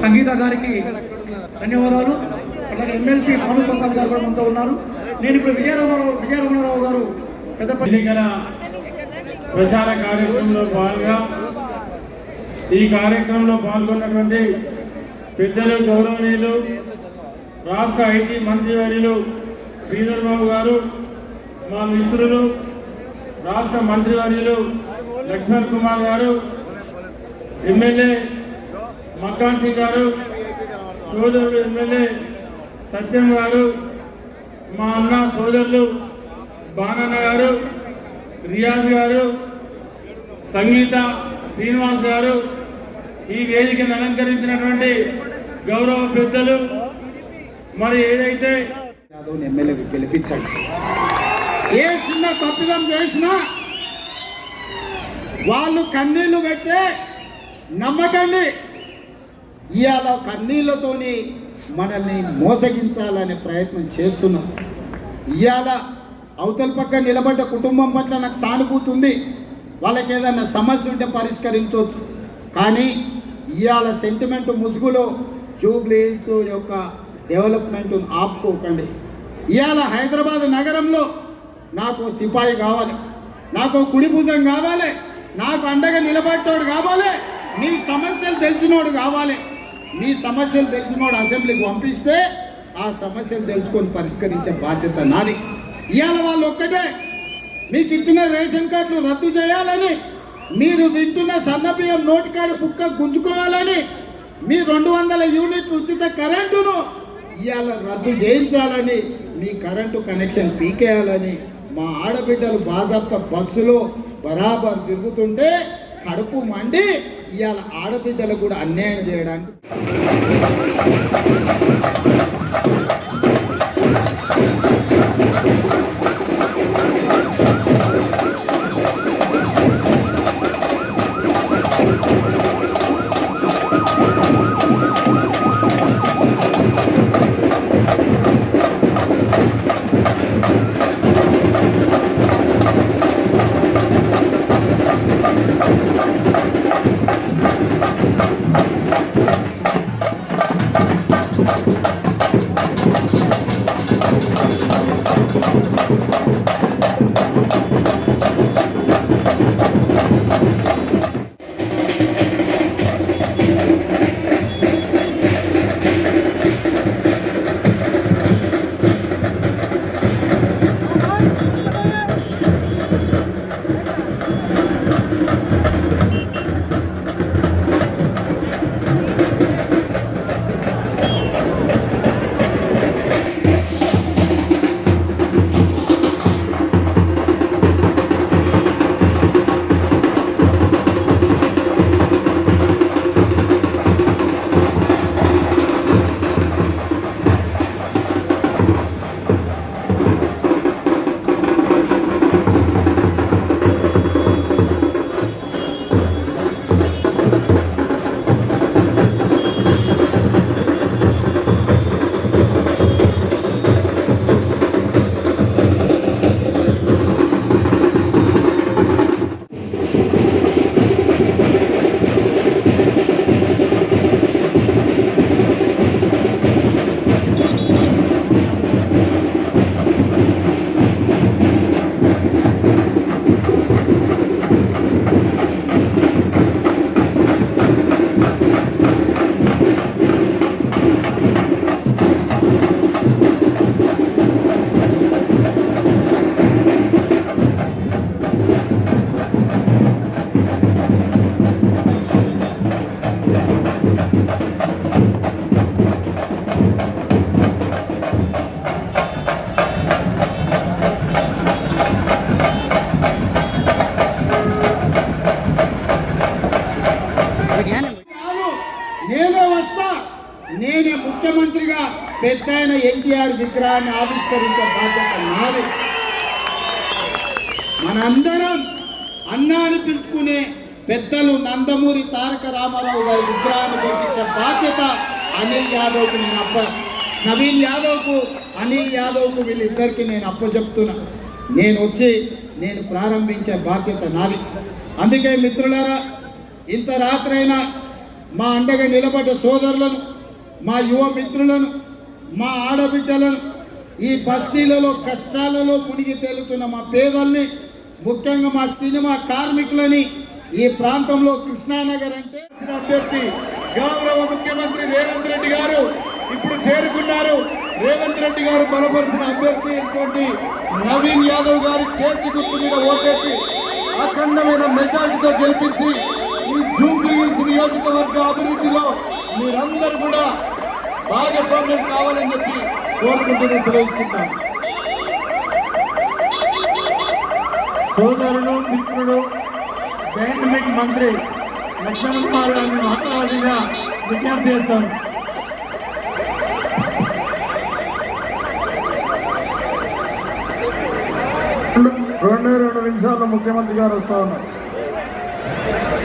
సంగీత గారికి ధన్యవాదాలు. అలాగే ఎమ్మెల్సీ భానుప్రసాద్ గారు కూడా మనతో ఉన్నారు. నేను ఇప్పుడు విజయరమణరావు గారు ఎన్నికల ప్రచార కార్యక్రమంలో భాగంగా ఈ కార్యక్రమంలో పాల్గొన్నటువంటి పెద్దలు, గౌరవనీయులు రాష్ట్ర ఐటీ మంత్రివర్యులు శ్రీధర్ బాబు గారు, మా మిత్రులు రాష్ట్ర మంత్రివర్యులు లక్ష్మణ్ కుమార్ గారు, ఎమ్మెల్యే మక్కాన్ సింగ్ గారు, సోదరుడు ఎమ్మెల్యే సత్యం గారు, మా అన్న సోదరులు బాణన్న గారు, రియాజ్ గారు, సంగీత శ్రీనివాస్ గారు, ఈ వేదికను అలంకరించినటువంటి గౌరవ పెద్దలు, మరి ఏదైతే యాదవ్ ఎమ్మెల్యేకి గెలిపించండి. ఏ చిన్న తప్పిదం చేసినా వాళ్ళు కన్నీళ్లు పెట్టే నమ్మకండి. ఇవాళ కన్నీళ్లతోని మనల్ని మోసగించాలనే ప్రయత్నం చేస్తున్నాం. ఇవాళ అవతల పక్క నిలబడ్డ కుటుంబం పట్ల నాకు సానుభూతి ఉంది. వాళ్ళకి ఏదైనా సమస్య ఉంటే పరిష్కరించవచ్చు. కానీ ఇవాళ సెంటిమెంట్ ముసుగులో జూబ్లీ హిల్స్ యొక్క డెవలప్మెంట్ను ఆపుకోకండి. ఇవాళ హైదరాబాద్ నగరంలో నాకు సిపాయి కావాలి, నాకు కుడి భుజం కావాలి, నాకు అండగా నిలబట్టోడు కావాలి, మీ సమస్యలు తెలిసినోడు కావాలి. మీ సమస్యలు తెలిసినోడు అసెంబ్లీకి పంపిస్తే ఆ సమస్యలు తెలుసుకొని పరిష్కరించే బాధ్యత నాది. ఇవాళ వాళ్ళు ఒక్కటే మీకు ఇచ్చిన రేషన్ కార్డును రద్దు చేయాలని, మీరు తింటున్న సన్నబియ్యం నోటికాడ పుక్క గుంజుకోవాలని, మీ 200 యూనిట్లు ఉచిత కరెంటును ఇవాళ రద్దు చేయించాలని, మీ కరెంటు కనెక్షన్ పీకేయాలని, మా ఆడబిడ్డలు బాజాప్తా బస్సులో బరాబర్ తిరుగుతుంటే కడుపు మండి ఇవాళ ఆడబిడ్డలకు కూడా అన్యాయం చేయడానికి ముఖ్యమంత్రిగా పెద్ద ఆయన ఎన్టీఆర్ విగ్రహాన్ని ఆవిష్కరించే బాధ్యత నాది. మనందరం అన్నా అని పిలుచుకునే పెద్దలు నందమూరి తారక రామారావు గారి విగ్రహాన్ని పంపించే బాధ్యత అనిల్ యాదవ్కు నవీన్ యాదవ్కు అనిల్ యాదవ్కు వీళ్ళిద్దరికి నేను అప్పచెప్తున్నా. నేను ప్రారంభించే బాధ్యత నాది. అందుకే మిత్రులారా, ఇంత రాత్రైనా మా అండగా నిలబడ్డ సోదరులను, మా యువ మిత్రులను, మా ఆడబిడ్డలను, ఈ బస్తీలలో కష్టాలలో మునిగి తేలుతున్న మా పేదల్ని, ముఖ్యంగా మా సినిమా కార్మికులని, ఈ ప్రాంతంలో కృష్ణానగర్ అంటే అభ్యర్థి గౌరవ ముఖ్యమంత్రి రేవంత్ రెడ్డి గారు ఇప్పుడు చేరుకున్నారు. రేవంత్ రెడ్డి గారు బలపరిచిన అభ్యర్థి అయినటువంటి నవీన్ యాదవ్ గారి చేతి గుర్తు మీద ఓటేసి అఖండమైన మెజారిటీతో గెలిపించి ఈ జూబ్లీ హిల్స్ నియోజకవర్గ అభివృద్ధిలో మీరందరూ కూడా భాగస్వామ్యం కావాలని చెప్పి కోరుకుంటూనే తెలియజేసుకుంటాను. సోదరులు, మిత్రులు, డైనమిక్ మంత్రి లక్ష్మణ్ కుమార్ గారిని మహత్వాదిగా విజ్ఞప్తి చేస్తాను. రెండు నిమిషాల్లో ముఖ్యమంత్రి గారు వస్తా ఉన్నారు.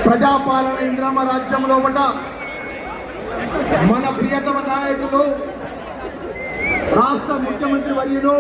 ప్రజాపాలన ఇంద్రమ్మ రాజ్యంలో ఉన్న మన ప్రియతమ నాయకులు రాష్ట్ర ముఖ్యమంత్రి వర్యులు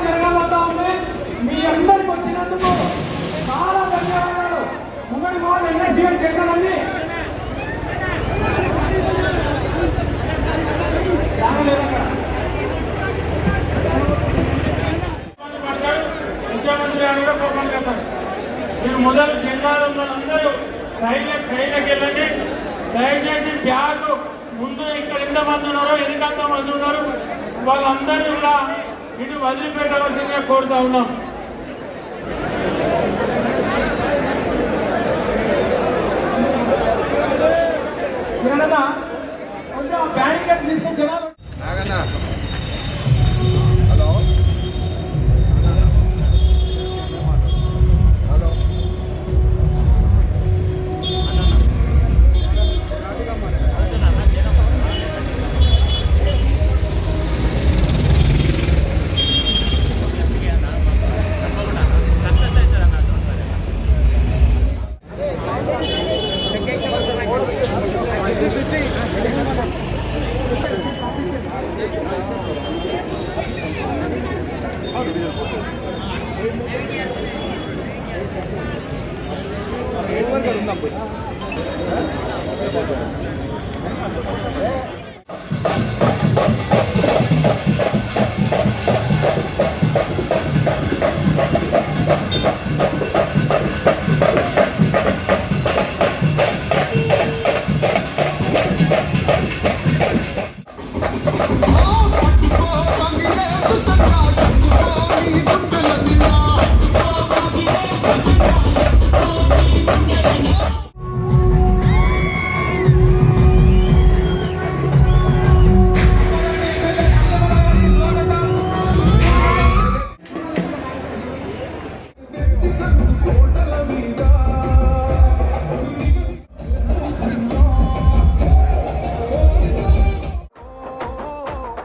జరగబోతా ఉంది. మీ అందరికి వచ్చినందుకు చాలా ధన్యవాదాలు. ముంగడి వాళ్ళు ఎన్ఎస్సీ జెండాలన్నీ ముఖ్యమంత్రి గారు కూడా కోపం కట్టారు. మీరు మొదలు జెండాలో అందరూ సైడ్కి వెళ్ళండి. దయచేసి బ్యాగ్ ముందు ఇక్కడ ఎంతమంది ఉన్నారో ఎన్నికంత మంది ఉన్నారు వాళ్ళందరూ కూడా ఇటు వదిలిపెట్టవలసిందిగా కోరుతా ఉన్నాం. కొంచెం బ్యారికేడ్స్ తీస్తే జనాలు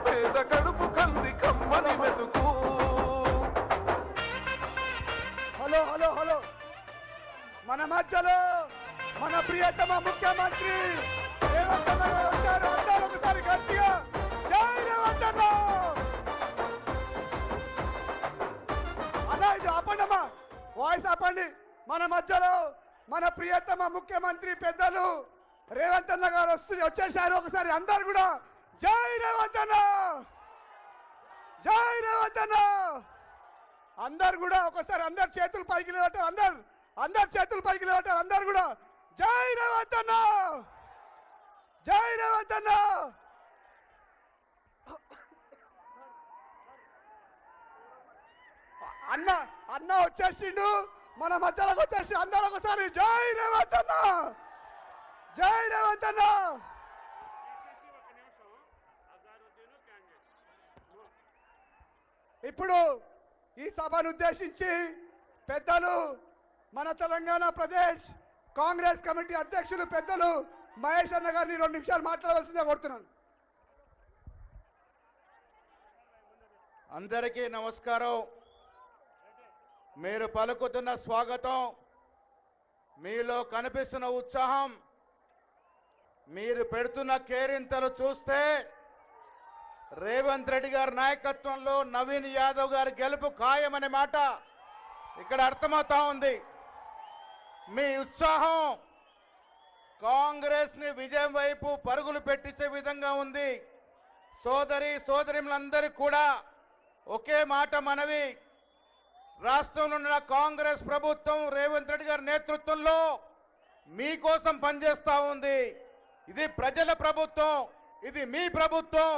పేద కడుపు కంది కమ్మని మెతుకు. హలో హలో హలో, మన మధ్యలో మన ప్రియతమ ముఖ్యమంత్రి రేవంత్ అన్న గారు వచ్చారు. అందరూ ఒకసారి గట్టిగా జై రేవంత్ అన్న. అన్నా ఇది ఆపండమ్మా, వాయిస్ ఆపండి. మన మధ్యలో మన ప్రియతమ ముఖ్యమంత్రి పెద్దలు రేవంత్ అన్న గారు వచ్చేసారు. ఒకసారి అందరు కూడా జై రేవంత్ అన్న, జై రేవంత్ అన్న. అందరు కూడా ఒకసారి అందరు చేతులు పైకి లేవటారు. అందరు చేతులు పైకి లేవటారు. అందరు కూడా జై రేవంత్ అన్న, జై రేవంత్ అన్న. అన్న అన్న వచ్చేసిండు, మన మధ్యలోకి వచ్చేసి అందరూ ఒకసారి జై రేవంత్ అన్న, జై రేవంత్ అన్న. ఇప్పుడు ఈ సభను ఉద్దేశించి పెద్దలు మన తెలంగాణ ప్రదేశ్ కాంగ్రెస్ కమిటీ అధ్యక్షులు పెద్దలు మహేష్ అన్న గారిని 2 నిమిషాలు మాట్లాడవలసిందిగా కోరుతున్నాను. అందరికీ నమస్కారం. మీరు పలుకుతున్న స్వాగతం, మీలో కనిపిస్తున్న ఉత్సాహం, మీరు పెడుతున్న కేరింతలు చూస్తే రేవంత్ రెడ్డి గారి నాయకత్వంలో నవీన్ యాదవ్ గారి గెలుపు ఖాయమనే మాట ఇక్కడ అర్థమవుతా ఉంది. మీ ఉత్సాహం కాంగ్రెస్ ని విజయం వైపు పరుగులు పెట్టించే విధంగా ఉంది. సోదరిమలందరికీ కూడా ఒకే మాట మనవి, రాష్ట్రంలో ఉన్న కాంగ్రెస్ ప్రభుత్వం రేవంత్ రెడ్డి గారి నేతృత్వంలో మీకోసం పనిచేస్తా ఉంది. ఇది ప్రజల ప్రభుత్వం, ఇది మీ ప్రభుత్వం,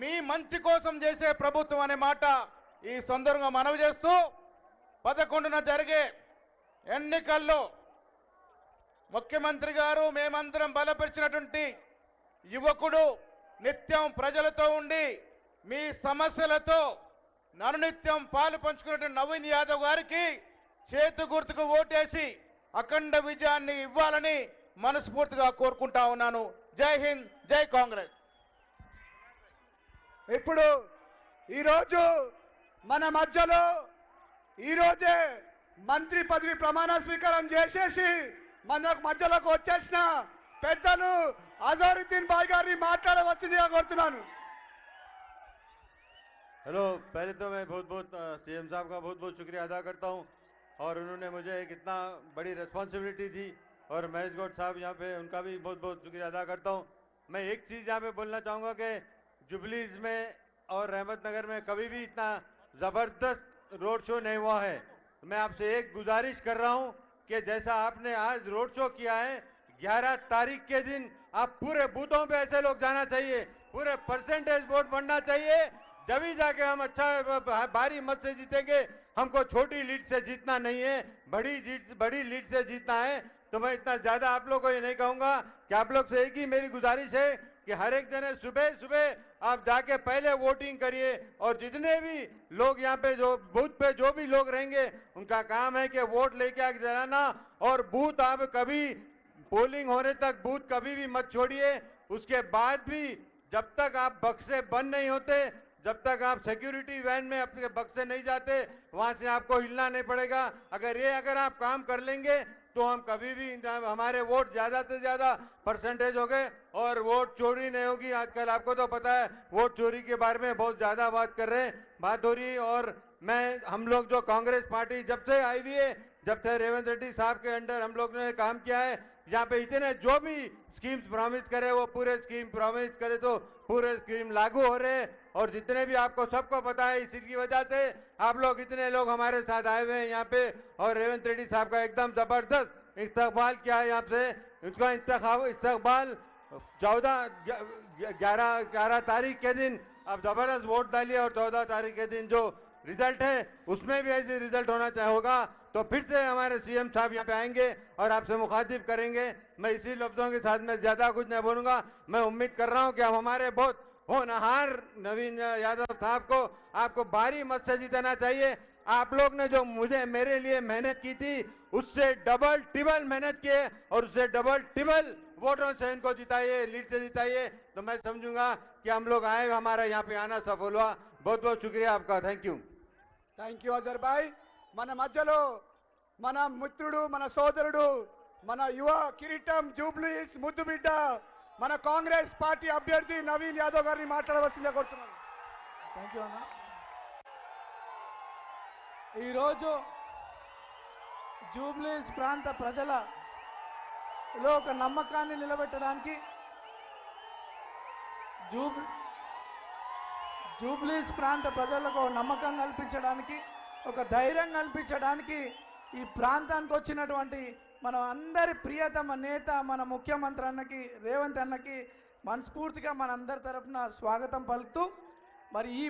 మీ మంచి కోసం చేసే ప్రభుత్వం అనే మాట ఈ సందర్భంగా మనవి చేస్తూ 11న జరిగే ఎన్నికల్లో ముఖ్యమంత్రి గారు మేమందరం బలపరిచినటువంటి యువకుడు, నిత్యం ప్రజలతో ఉండి మీ సమస్యలతో ననునిత్యం పాలు పంచుకున్నటువంటి నవీన్ యాదవ్ గారికి చేతు గుర్తుకు ఓటేసి అఖండ విజయాన్ని ఇవ్వాలని మనస్ఫూర్తిగా కోరుకుంటా ఉన్నాను. జై హింద్, జై కాంగ్రెస్. ఇప్పుడు ఈరోజు మన మధ్యలో ఈరోజే మంత్రి పదవి ప్రమాణ స్వీకారం చేసేసి మన మధ్యలోకి వచ్చేసిన పెద్దలు అజారుద్దీన్ భాయ్ గారిని మాట్లాడవలసిందిగా కోరుతున్నాను. हेलो, पहले तो मैं बहुत बहुत सीएम साहब का बहुत बहुत शुक्रिया अदा करता हूं, और उन्होंने मुझे एक इतना बड़ी रिस्पांसिबिलिटी दी, और महेश गौड़ साहब यहाँ पे उनका भी बहुत बहुत शुक्रिया अदा करता हूं। मैं एक चीज़ यहाँ पे बोलना चाहूँगा कि जुबलीज में और रहमत नगर में कभी भी इतना ज़बरदस्त रोड शो नहीं हुआ है। मैं आपसे एक गुजारिश कर रहा हूँ कि जैसा आपने आज रोड शो किया है, 11 तारीख के दिन आप पूरे बूथों पे ऐसे लोग जाना चाहिए, पूरे परसेंटेज वोट बढ़ना चाहिए, जब ही जाके हम अच्छा भारी मत से जीतेंगे। हमको छोटी लीड से जीतना नहीं है, बड़ी लीड से जीतना है। तो मैं इतना ज्यादा आप लोगों को ये नहीं कहूंगा कि आप लोग से एक ही मेरी गुजारिश है कि हर एक जने सुबह सुबह आप जाके पहले वोटिंग करिए, और जितने भी लोग यहाँ पे जो बूथ पे जो भी लोग रहेंगे उनका काम है कि वोट लेके आके जलाना, और बूथ आप कभी पोलिंग होने तक बूथ कभी भी मत छोड़िए। उसके बाद भी जब तक आप बक्से बंद नहीं होते, जब तक आप सिक्योरिटी वैन में अपने बक्से नहीं जाते, वहां से आपको हिलना नहीं पड़ेगा। अगर आप काम कर लेंगे तो हम कभी भी हमारे वोट ज्यादा से ज्यादा परसेंटेज हो गए और वोट चोरी नहीं होगी। आजकल आपको तो पता है वोट चोरी के बारे में बहुत ज्यादा बात हो रही है। और हम लोग जो कांग्रेस पार्टी जब से आई हुई है, जब से रेवंत रेड्डी साहब के अंडर हम लोग ने काम किया है, यहाँ पे इतने जो भी स्कीम्स प्रॉमिस करे वो पूरे स्कीम प्रॉमिस करे तो पूरे स्कीम लागू हो रहे हैं। और जितने भी आपको सबको पता है, इसी की वजह से आप लोग इतने लोग हमारे साथ आए हुए हैं यहाँ पे, और रेवंत रेड्डी साहब का एकदम जबरदस्त इस्तकबाल किया है। यहाँ से उसका इस्तकबाल 11 तारीख के दिन अब जबरदस्त वोट डालिए और 14 तारीख के दिन जो रिजल्ट है उसमें भी ऐसे रिजल्ट होना होगा, तो फिर से हमारे सीएम साहब यहाँ पे आएंगे और आपसे मुखातिब करेंगे। मैं इसी लफ्जों के साथ में ज्यादा कुछ नहीं बोलूंगा। मैं उम्मीद कर रहा हूँ कि अब हमारे बहुत होनहार नवीन यादव साहब को आपको भारी मत से जीतना चाहिए। आप लोग ने जो मेरे लिए मेहनत की थी उससे डबल ट्रिपल मेहनत किए और उससे डबल ट्रिपल वोटों से इनको जिताइए, लीड से जिताइए, तो मैं समझूंगा कि हम लोग आए, हमारा यहाँ पे आना सफल हुआ। बहुत बहुत शुक्रिया आपका। Thank you. Thank you Azhar భాయ్. మన మధ్యలో మన మిత్రుడు, మన సోదరుడు, మన యువ కిరీటం జూబ్లీస్ ముద్దుబిడ్డ, మన కాంగ్రెస్ పార్టీ అభ్యర్థి నవీన్ యాదవ్ గారిని మాట్లాడవలసిందిగా కోరుతున్నాను. థ్యాంక్ యూ అన్న. ఈరోజు జూబ్లీస్ ప్రాంత ప్రజలలో ఒక నమ్మకాన్ని నిలబెట్టడానికి, జూబ్లీస్ ప్రాంత ప్రజలకు నమ్మకం కల్పించడానికి, ఒక ధైర్యం కల్పించడానికి ఈ ప్రాంతానికి వచ్చినటువంటి మన అందరి ప్రియతమ నేత మన ముఖ్యమంత్రి అన్నకి, రేవంత్ అన్నకి మనస్ఫూర్తిగా మనందరి తరఫున స్వాగతం పలుకుతూ, మరి ఈ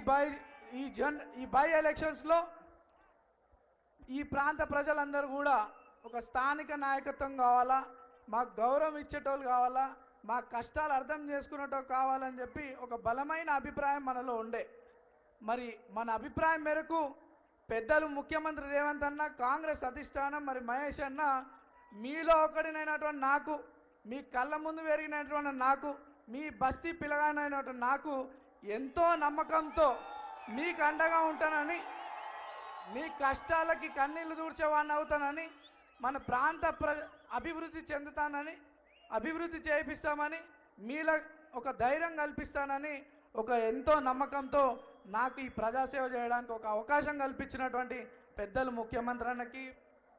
బై ఎలక్షన్స్లో ఈ ప్రాంత ప్రజలందరూ కూడా ఒక స్థానిక నాయకత్వం కావాలా, మాకు గౌరవం ఇచ్చేటోళ్ళు కావాలా, మా కష్టాలు అర్థం చేసుకునేటోళ్ళు కావాలని చెప్పి ఒక బలమైన అభిప్రాయం మనలో ఉండే. మరి మన అభిప్రాయం మేరకు పెద్దలు ముఖ్యమంత్రి రేవంత్ అన్న, కాంగ్రెస్ అధిష్టానం, మరి మహేష్ అన్న, మీలో ఒకడినైనటువంటి నాకు, మీ కళ్ళ ముందు పెరిగినటువంటి నాకు, మీ బస్తీ పిల్లగానైనటువంటి నాకు ఎంతో నమ్మకంతో మీకు అండగా ఉంటానని, మీ కష్టాలకి కన్నీళ్లు దూర్చేవాడిని అవుతానని, మన ప్రాంత అభివృద్ధి చెందుతానని, అభివృద్ధి చేయిస్తామని, మీలో ఒక ధైర్యం కల్పిస్తానని ఒక ఎంతో నమ్మకంతో నాకు ఈ ప్రజాసేవ చేయడానికి ఒక అవకాశం కల్పించినటువంటి పెద్దలు ముఖ్యమంత్రి అన్నకి,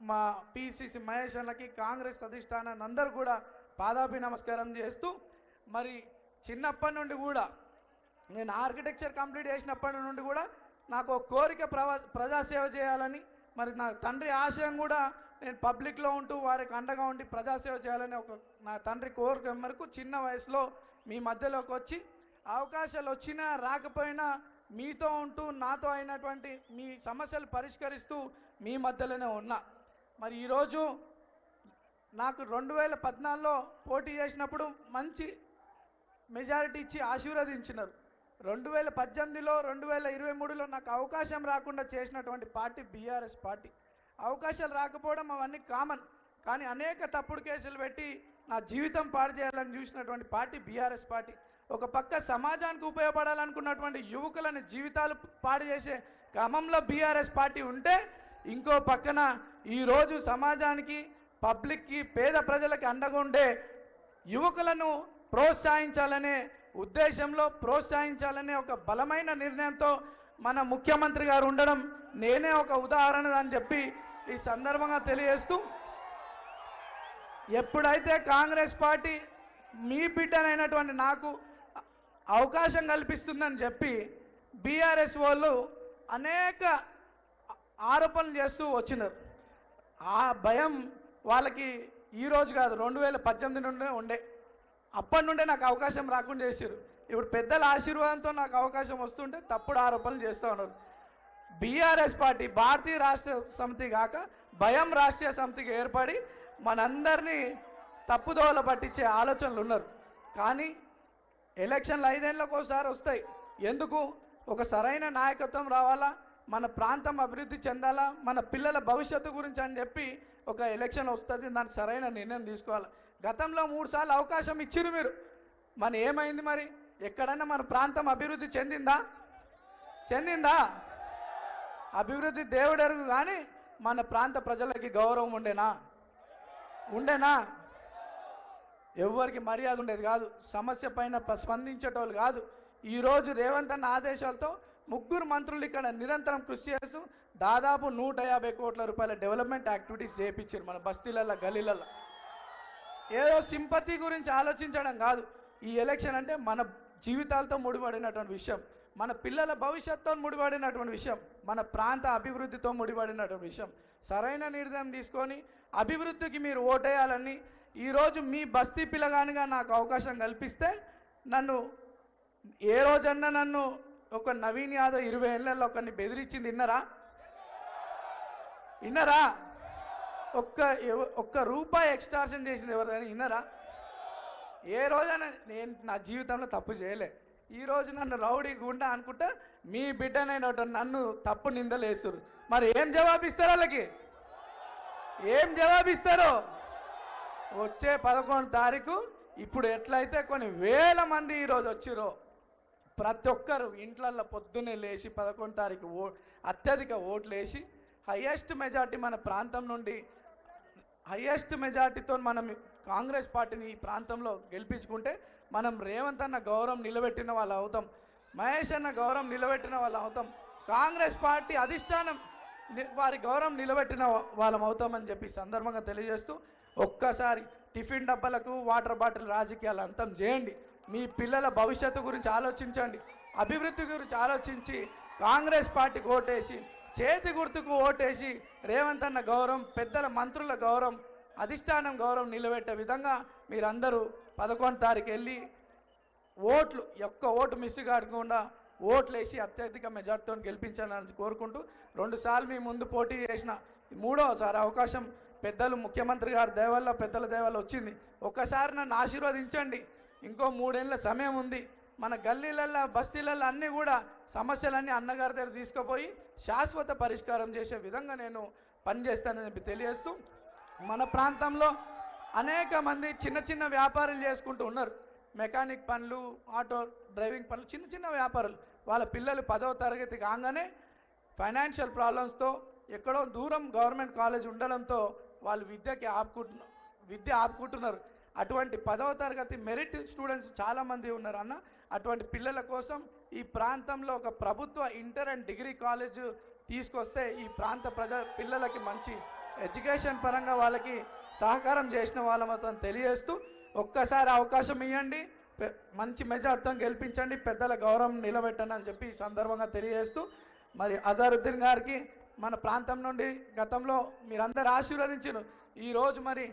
మా పిసిసి మహేష్ అన్నకి, కాంగ్రెస్ అధిష్టానాన్ని అందరూ కూడా పాదాభి నమస్కారం చేస్తూ, మరి చిన్నప్పటి నుండి కూడా నేను ఆర్కిటెక్చర్ కంప్లీట్ చేసినప్పటి నుండి కూడా నాకు ఒక కోరిక ప్రజాసేవ చేయాలని, మరి నా తండ్రి ఆశయం కూడా నేను పబ్లిక్లో ఉంటూ వారికి అండగా ఉండి ప్రజాసేవ చేయాలని ఒక నా తండ్రి కోరిక మేరకు చిన్న వయసులో మీ మధ్యలోకి వచ్చి, అవకాశాలు వచ్చినా రాకపోయినా మీతో ఉంటూ నాతో అయినటువంటి మీ సమస్యలు పరిష్కరిస్తూ మీ మధ్యలోనే ఉన్నా. మరి ఈరోజు నాకు 2014లో పోటీ చేసినప్పుడు మంచి మెజారిటీ ఇచ్చి ఆశీర్వదించినారు. 2018లో 2023లో నాకు అవకాశం రాకుండా చేసినటువంటి పార్టీ బీఆర్ఎస్ పార్టీ. అవకాశాలు రాకపోవడం అవన్నీ కామన్, కానీ అనేక తప్పుడు కేసులు పెట్టి నా జీవితం పాడు చేయాలని చూసినటువంటి పార్టీ బీఆర్ఎస్ పార్టీ. ఒక పక్క సమాజానికి ఉపయోగపడాలనుకున్నటువంటి యువకులని జీవితాలు పాడు చేసే క్రమంలో బీఆర్ఎస్ పార్టీ ఉంటే, ఇంకో పక్కన ఈరోజు సమాజానికి, పబ్లిక్కి, పేద ప్రజలకి అండగా ఉండే యువకులను ప్రోత్సహించాలనే ఉద్దేశంలో, ప్రోత్సహించాలనే ఒక బలమైన నిర్ణయంతో మన ముఖ్యమంత్రి గారు ఉండడం నేనే ఒక ఉదాహరణ అని చెప్పి ఈ సందర్భంగా తెలియజేస్తూ, ఎప్పుడైతే కాంగ్రెస్ పార్టీ మీ బిడ్డనైనటువంటి నాకు అవకాశం కల్పిస్తుందని చెప్పి బీఆర్ఎస్ వాళ్ళు అనేక ఆరోపణలు చేస్తూ వచ్చినారు. ఆ భయం వాళ్ళకి ఈరోజు కాదు, 2018 నుండే ఉండే. అప్పటి నుండే నాకు అవకాశం రాకుండా చేశారు. ఇప్పుడు పెద్దల ఆశీర్వాదంతో నాకు అవకాశం వస్తుంటే తప్పుడు ఆరోపణలు చేస్తూ ఉన్నారు. బీఆర్ఎస్ పార్టీ భారతీయ రాష్ట్ర సమితి కాక భయం రాష్ట్రీయ సమితికి ఏర్పడి మనందరినీ తప్పుదోవల పట్టించే ఆలోచనలు ఉన్నారు. కానీ ఎలక్షన్లు 5 ఏళ్ళకు ఒకసారి వస్తాయి. ఎందుకు? ఒక సరైన నాయకత్వం రావాలా, మన ప్రాంతం అభివృద్ధి చెందాలా, మన పిల్లల భవిష్యత్తు గురించి అని చెప్పి ఒక ఎలక్షన్ వస్తుంది, దానికి సరైన నిర్ణయం తీసుకోవాలి. గతంలో 3 సార్లు అవకాశం ఇచ్చిరు మీరు, మన ఏమైంది? మరి ఎక్కడన్నా మన ప్రాంతం అభివృద్ధి చెందిందా? అభివృద్ధి దేవుడెరుగు, కానీ మన ప్రాంత ప్రజలకి గౌరవం ఉండేనా? ఎవరికి మర్యాద ఉండేది కాదు, సమస్య పైన స్పందించేటోళ్ళు కాదు. ఈరోజు రేవంత్ అన్న ఆదేశాలతో 3 మంత్రులు ఇక్కడ నిరంతరం కృషి చేస్తూ దాదాపు 150 కోట్ల రూపాయల డెవలప్మెంట్ యాక్టివిటీస్ చేయించారు మన బస్తీలలో, గలీలలో. ఏదో సింపతి గురించి ఆలోచించడం కాదు. ఈ ఎలక్షన్ అంటే మన జీవితాలతో ముడిపడినటువంటి విషయం, మన పిల్లల భవిష్యత్తుతో ముడిపడినటువంటి విషయం, మన ప్రాంత అభివృద్ధితో ముడిపడినటువంటి విషయం. సరైన నిర్ణయం తీసుకొని అభివృద్ధికి మీరు ఓటేయాలని ఈరోజు మీ బస్తీ పిల్లగానిగా నాకు అవకాశం కల్పిస్తే నన్ను ఏ రోజన్నా నన్ను ఒక నవీన్ యాదవ్ 20 ఏళ్ళల్లో ఒకరిని బెదిరించింది విన్నరా? ఒక్క రూపాయి ఎక్స్టార్షన్ చేసింది ఎవరైనా విన్నరా? ఏ రోజైనా నేను నా జీవితంలో తప్పు చేయలే. ఈరోజు నన్ను రౌడీ గుండా అనుకుంటా మీ బిడ్డనైన నన్ను తప్పు నిందలేస్తారు. మరి ఏం జవాబిస్తారు వాళ్ళకి? ఏం జవాబిస్తారు? వచ్చే 11 తారీఖు ఇప్పుడు ఎట్లయితే కొన్ని వేల మంది ఈరోజు వచ్చిరో ప్రతి ఒక్కరు ఇంట్లల్లో పొద్దున్నే లేచి 11 తారీఖు అత్యధిక ఓట్లు వేసి హైయెస్ట్ మెజార్టీ మన ప్రాంతం నుండి హైయెస్ట్ మెజార్టీతో మనం కాంగ్రెస్ పార్టీని ఈ ప్రాంతంలో గెలిపించుకుంటే మనం రేవంత్ అన్న గౌరవం నిలబెట్టిన వాళ్ళు అవుతాం, మహేష్ అన్న గౌరవం నిలబెట్టిన వాళ్ళు అవుతాం, కాంగ్రెస్ పార్టీ అధిష్టానం వారి గౌరవం నిలబెట్టిన వాళ్ళం అవుతామని చెప్పి సందర్భంగా తెలియజేస్తూ ఒక్కసారి టిఫిన్ డబ్బాలకు వాటర్ బాటిల్ రాజకీయాలు అంతం చేయండి. మీ పిల్లల భవిష్యత్తు గురించి ఆలోచించండి, అభివృద్ధి గురించి ఆలోచించి కాంగ్రెస్ పార్టీకి ఓటేసి చేతి గుర్తుకు ఓటేసి రేవంత్ అన్న గౌరవం, పెద్దల మంత్రుల గౌరవం, అధిష్టానం గౌరవం నిలబెట్టే విధంగా మీరందరూ 11 తారీఖు వెళ్ళి ఒక్క ఓటు మిస్ కాకుండా ఓట్లు వేసి అత్యధిక మెజార్టీతో గెలిపించాలని కోరుకుంటూ 2 సార్లు మీ ముందు పోటీ చేసిన 3వసారి అవకాశం పెద్దలు ముఖ్యమంత్రి గారి దయవల్ల పెద్దల దయవల్ల వచ్చింది. ఒక్కసారి నన్ను ఆశీర్వదించండి. ఇంకో 3 ఏళ్ళ సమయం ఉంది. మన గల్లీలల్లో బస్తీలల్లో అన్నీ కూడా సమస్యలన్నీ అన్నగారి దగ్గర తీసుకుపోయి శాశ్వత పరిష్కారం చేసే విధంగా నేను పనిచేస్తానని చెప్పి తెలియజేస్తూ మన ప్రాంతంలో అనేక మంది చిన్న చిన్న వ్యాపారాలు చేసుకుంటూ ఉన్నారు. మెకానిక్ పనులు, ఆటో డ్రైవింగ్ పనులు, చిన్న చిన్న వ్యాపారాలు. వాళ్ళ పిల్లలు 10వ తరగతి కాగానే ఫైనాన్షియల్ ప్రాబ్లమ్స్తో ఎక్కడో దూరం గవర్నమెంట్ కాలేజ్ ఉండడంతో వాళ్ళు విద్య ఆపుకుంటున్నారు. అటువంటి 10వ తరగతి మెరిట్ స్టూడెంట్స్ చాలామంది ఉన్నారు అన్న. అటువంటి పిల్లల కోసం ఈ ప్రాంతంలో ఒక ప్రభుత్వ ఇంటర్ అండ్ డిగ్రీ కాలేజ్ తీసుకొస్తే ఈ ప్రాంత పిల్లలకి మంచి ఎడ్యుకేషన్ పరంగా వాళ్ళకి సహకారం చేసిన వాళ్ళతో తెలియజేస్తూ ఒక్కసారి అవకాశం ఇవ్వండి, మంచి మెజార్టీతో గెలిపించండి, పెద్దల గౌరవం నిలబెట్టండి అని చెప్పి ఈ సందర్భంగా తెలియజేస్తూ మరి అజారుద్దీన్ గారికి మన ప్రాంతం నుండి గతంలో మీరందరూ ఆశీర్వదించారు. ఈరోజు మరి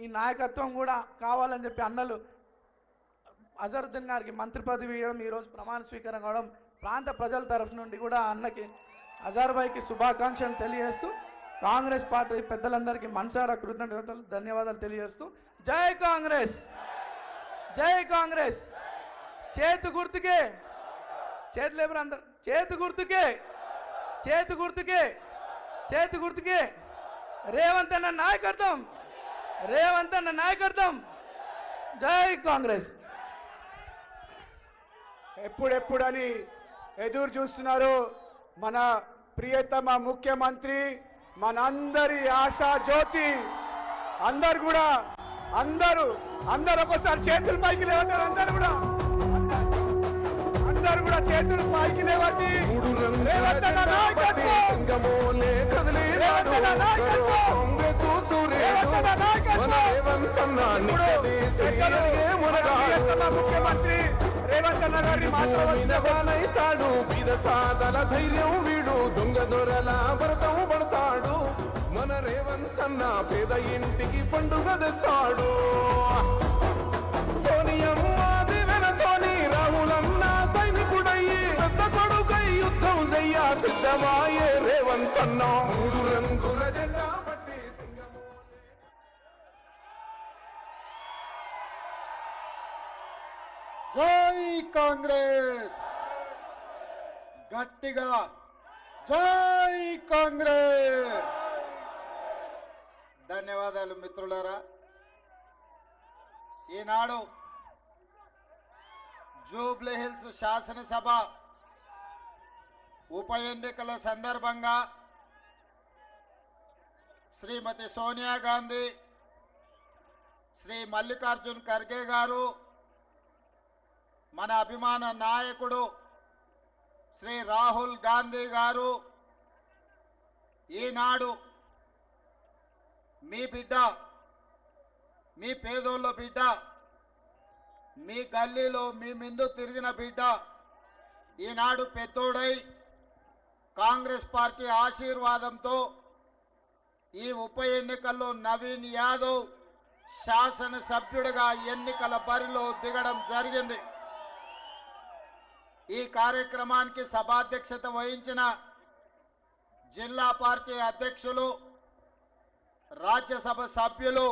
ఈ నాయకత్వం కూడా కావాలని చెప్పి అన్నలు అజరుద్దీన్ గారికి మంత్రి పదవి ఇవ్వడం, ఈరోజు ప్రమాణ స్వీకారం కావడం ప్రాంత ప్రజల తరఫు నుండి కూడా అన్నకి అజార్ భాయ్కి శుభాకాంక్షలు తెలియజేస్తూ కాంగ్రెస్ పార్టీ పెద్దలందరికీ మనసారా కృతజ్ఞతలు ధన్యవాదాలు తెలియజేస్తూ జై కాంగ్రెస్, జై కాంగ్రెస్. చేతు గుర్తుకే, చేతులు ఎవరు అందరు, చేతు గుర్తుకే, చేతు గుర్తుకే, చేతు గుర్తుకే. రేవంత్ అన్న నాయకత్వం, రేవంత్ అన్న నాయకత్వం. జై కాంగ్రెస్. ఎప్పుడెప్పుడని ఎదురు చూస్తున్నారు మన ప్రియతమ ముఖ్యమంత్రి, మనందరి ఆశా జ్యోతి. అందరు కూడా అందరూ ఒకసారి చేతులు పైకి లేవంటారు. అందరు కూడా చేతులు పైకి లేవండి. రేవంత్ అన్న నాయకత్వం, రేవంత్ అన్న నాయకత్వం, రేవంత్ అన్న నాయకత్వం. ముఖ్యమంత్రి రేవంత్ అన్న గారిని మాట్లాడతాడు. బీద సాదల ధైర్యం వీడు, దొంగ దొరల భరతం పడతాడు. మన రేవంత్ అన్న పేద ఇంటికి పండుగ తెస్తాడు. సోనియమ్మ దివెనతోని రాహులన్న సైనికుడయ్యి పెద్ద కొడుకై యుద్ధం చెయ్య సిద్ధమాయే రేవంత్ అన్న. 3 రంగుల జెండా పట్టి సింగమో. జై కాంగ్రెస్, గట్టిగా జై కాంగ్రెస్. ధన్యవాదాలు మిత్రులారా. ఈనాడు జూబ్లీ హిల్స్ శాసనసభ ఉప ఎన్నికల సందర్భంగా శ్రీమతి సోనియా గాంధీ, శ్రీ మల్లికార్జున్ ఖర్గే గారు, మన అభిమాన నాయకుడు శ్రీ రాహుల్ గాంధీ గారు ఈనాడు మీ బిడ్డ, మీ పేదోళ్ళ బిడ్డ, మీ గల్లీలో మీ ముందు తిరిగిన బిడ్డ ఈనాడు పెద్దోడై కాంగ్రెస్ పార్టీ ఆశీర్వాదంతో ఈ ఉప ఎన్నికల్లో నవీన్ యాదవ్ శాసనసభ్యుడిగా ఎన్నికల బరిలో దిగడం జరిగింది. ఈ కార్యక్రమానికి సభాధ్యక్షత వహించిన జిల్లా పార్టీ అధ్యక్షులు, రాజ్యసభ సభ్యులు,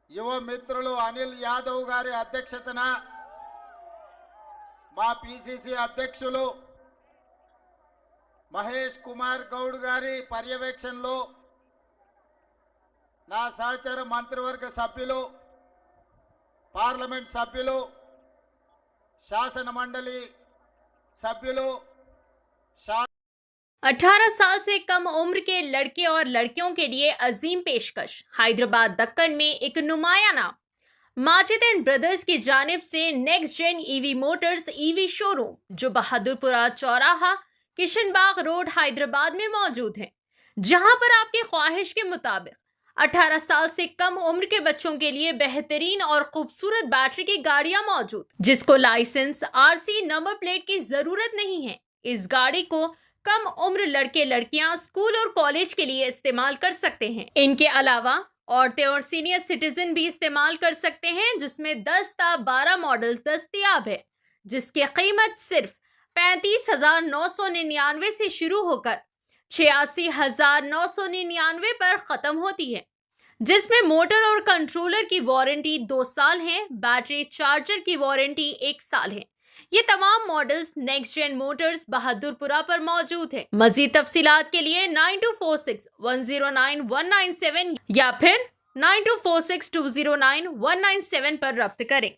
యువ మిత్రులు అనిల్ యాదవ్ గారి అధ్యక్షతన మా పిసిసి అధ్యక్షులు మహేష్ కుమార్ గౌడ్ గారి పర్యవేక్షణలో నా సహచర మంత్రివర్గ సభ్యులు, పార్లమెంట్ సభ్యులు, శాసన మండలి సభ్యులు, 18 साल से कम उम्र के लड़के और लड़कियों के लिए अजीम पेशकश। हैदराबाद दक्कन में एक नुमाया नाम माजिद एंड ब्रदर्स की जानिब से next gen EV motors EV showroom जो बहादुरपुरा चौराहा किशनबाग रोड हैदराबाद में मौजूद है, जहां पर आपकी ख्वाहिश के मुताबिक 18 साल से कम उम्र के बच्चों के लिए बेहतरीन और खूबसूरत बैटरी की गाड़ियां मौजूद, जिसको लाइसेंस, आरसी, नंबर प्लेट की जरूरत नहीं है। इस गाड़ी को कम उम्र लड़के लड़कियां स्कूल और कॉलेज के लिए इस्तेमाल कर सकते हैं। इनके अलावा औरतें और सीनियर सिटीजन भी इस्तेमाल कर सकते हैं, जिसमें 10 ता 12 मॉडल्स दस्तयाब है, जिसकी कीमत सिर्फ 35,999 से शुरू होकर 86,999 पर खत्म होती है, जिसमें मोटर और कंट्रोलर की वारंटी 2 साल है, बैटरी चार्जर की वारंटी 1 साल है। ये तमाम models next gen motors Bahadurpura पर मौजूद है। मजीद तफसीलात के लिए 9246109197 या फिर 9246209197 पर रब्त करें।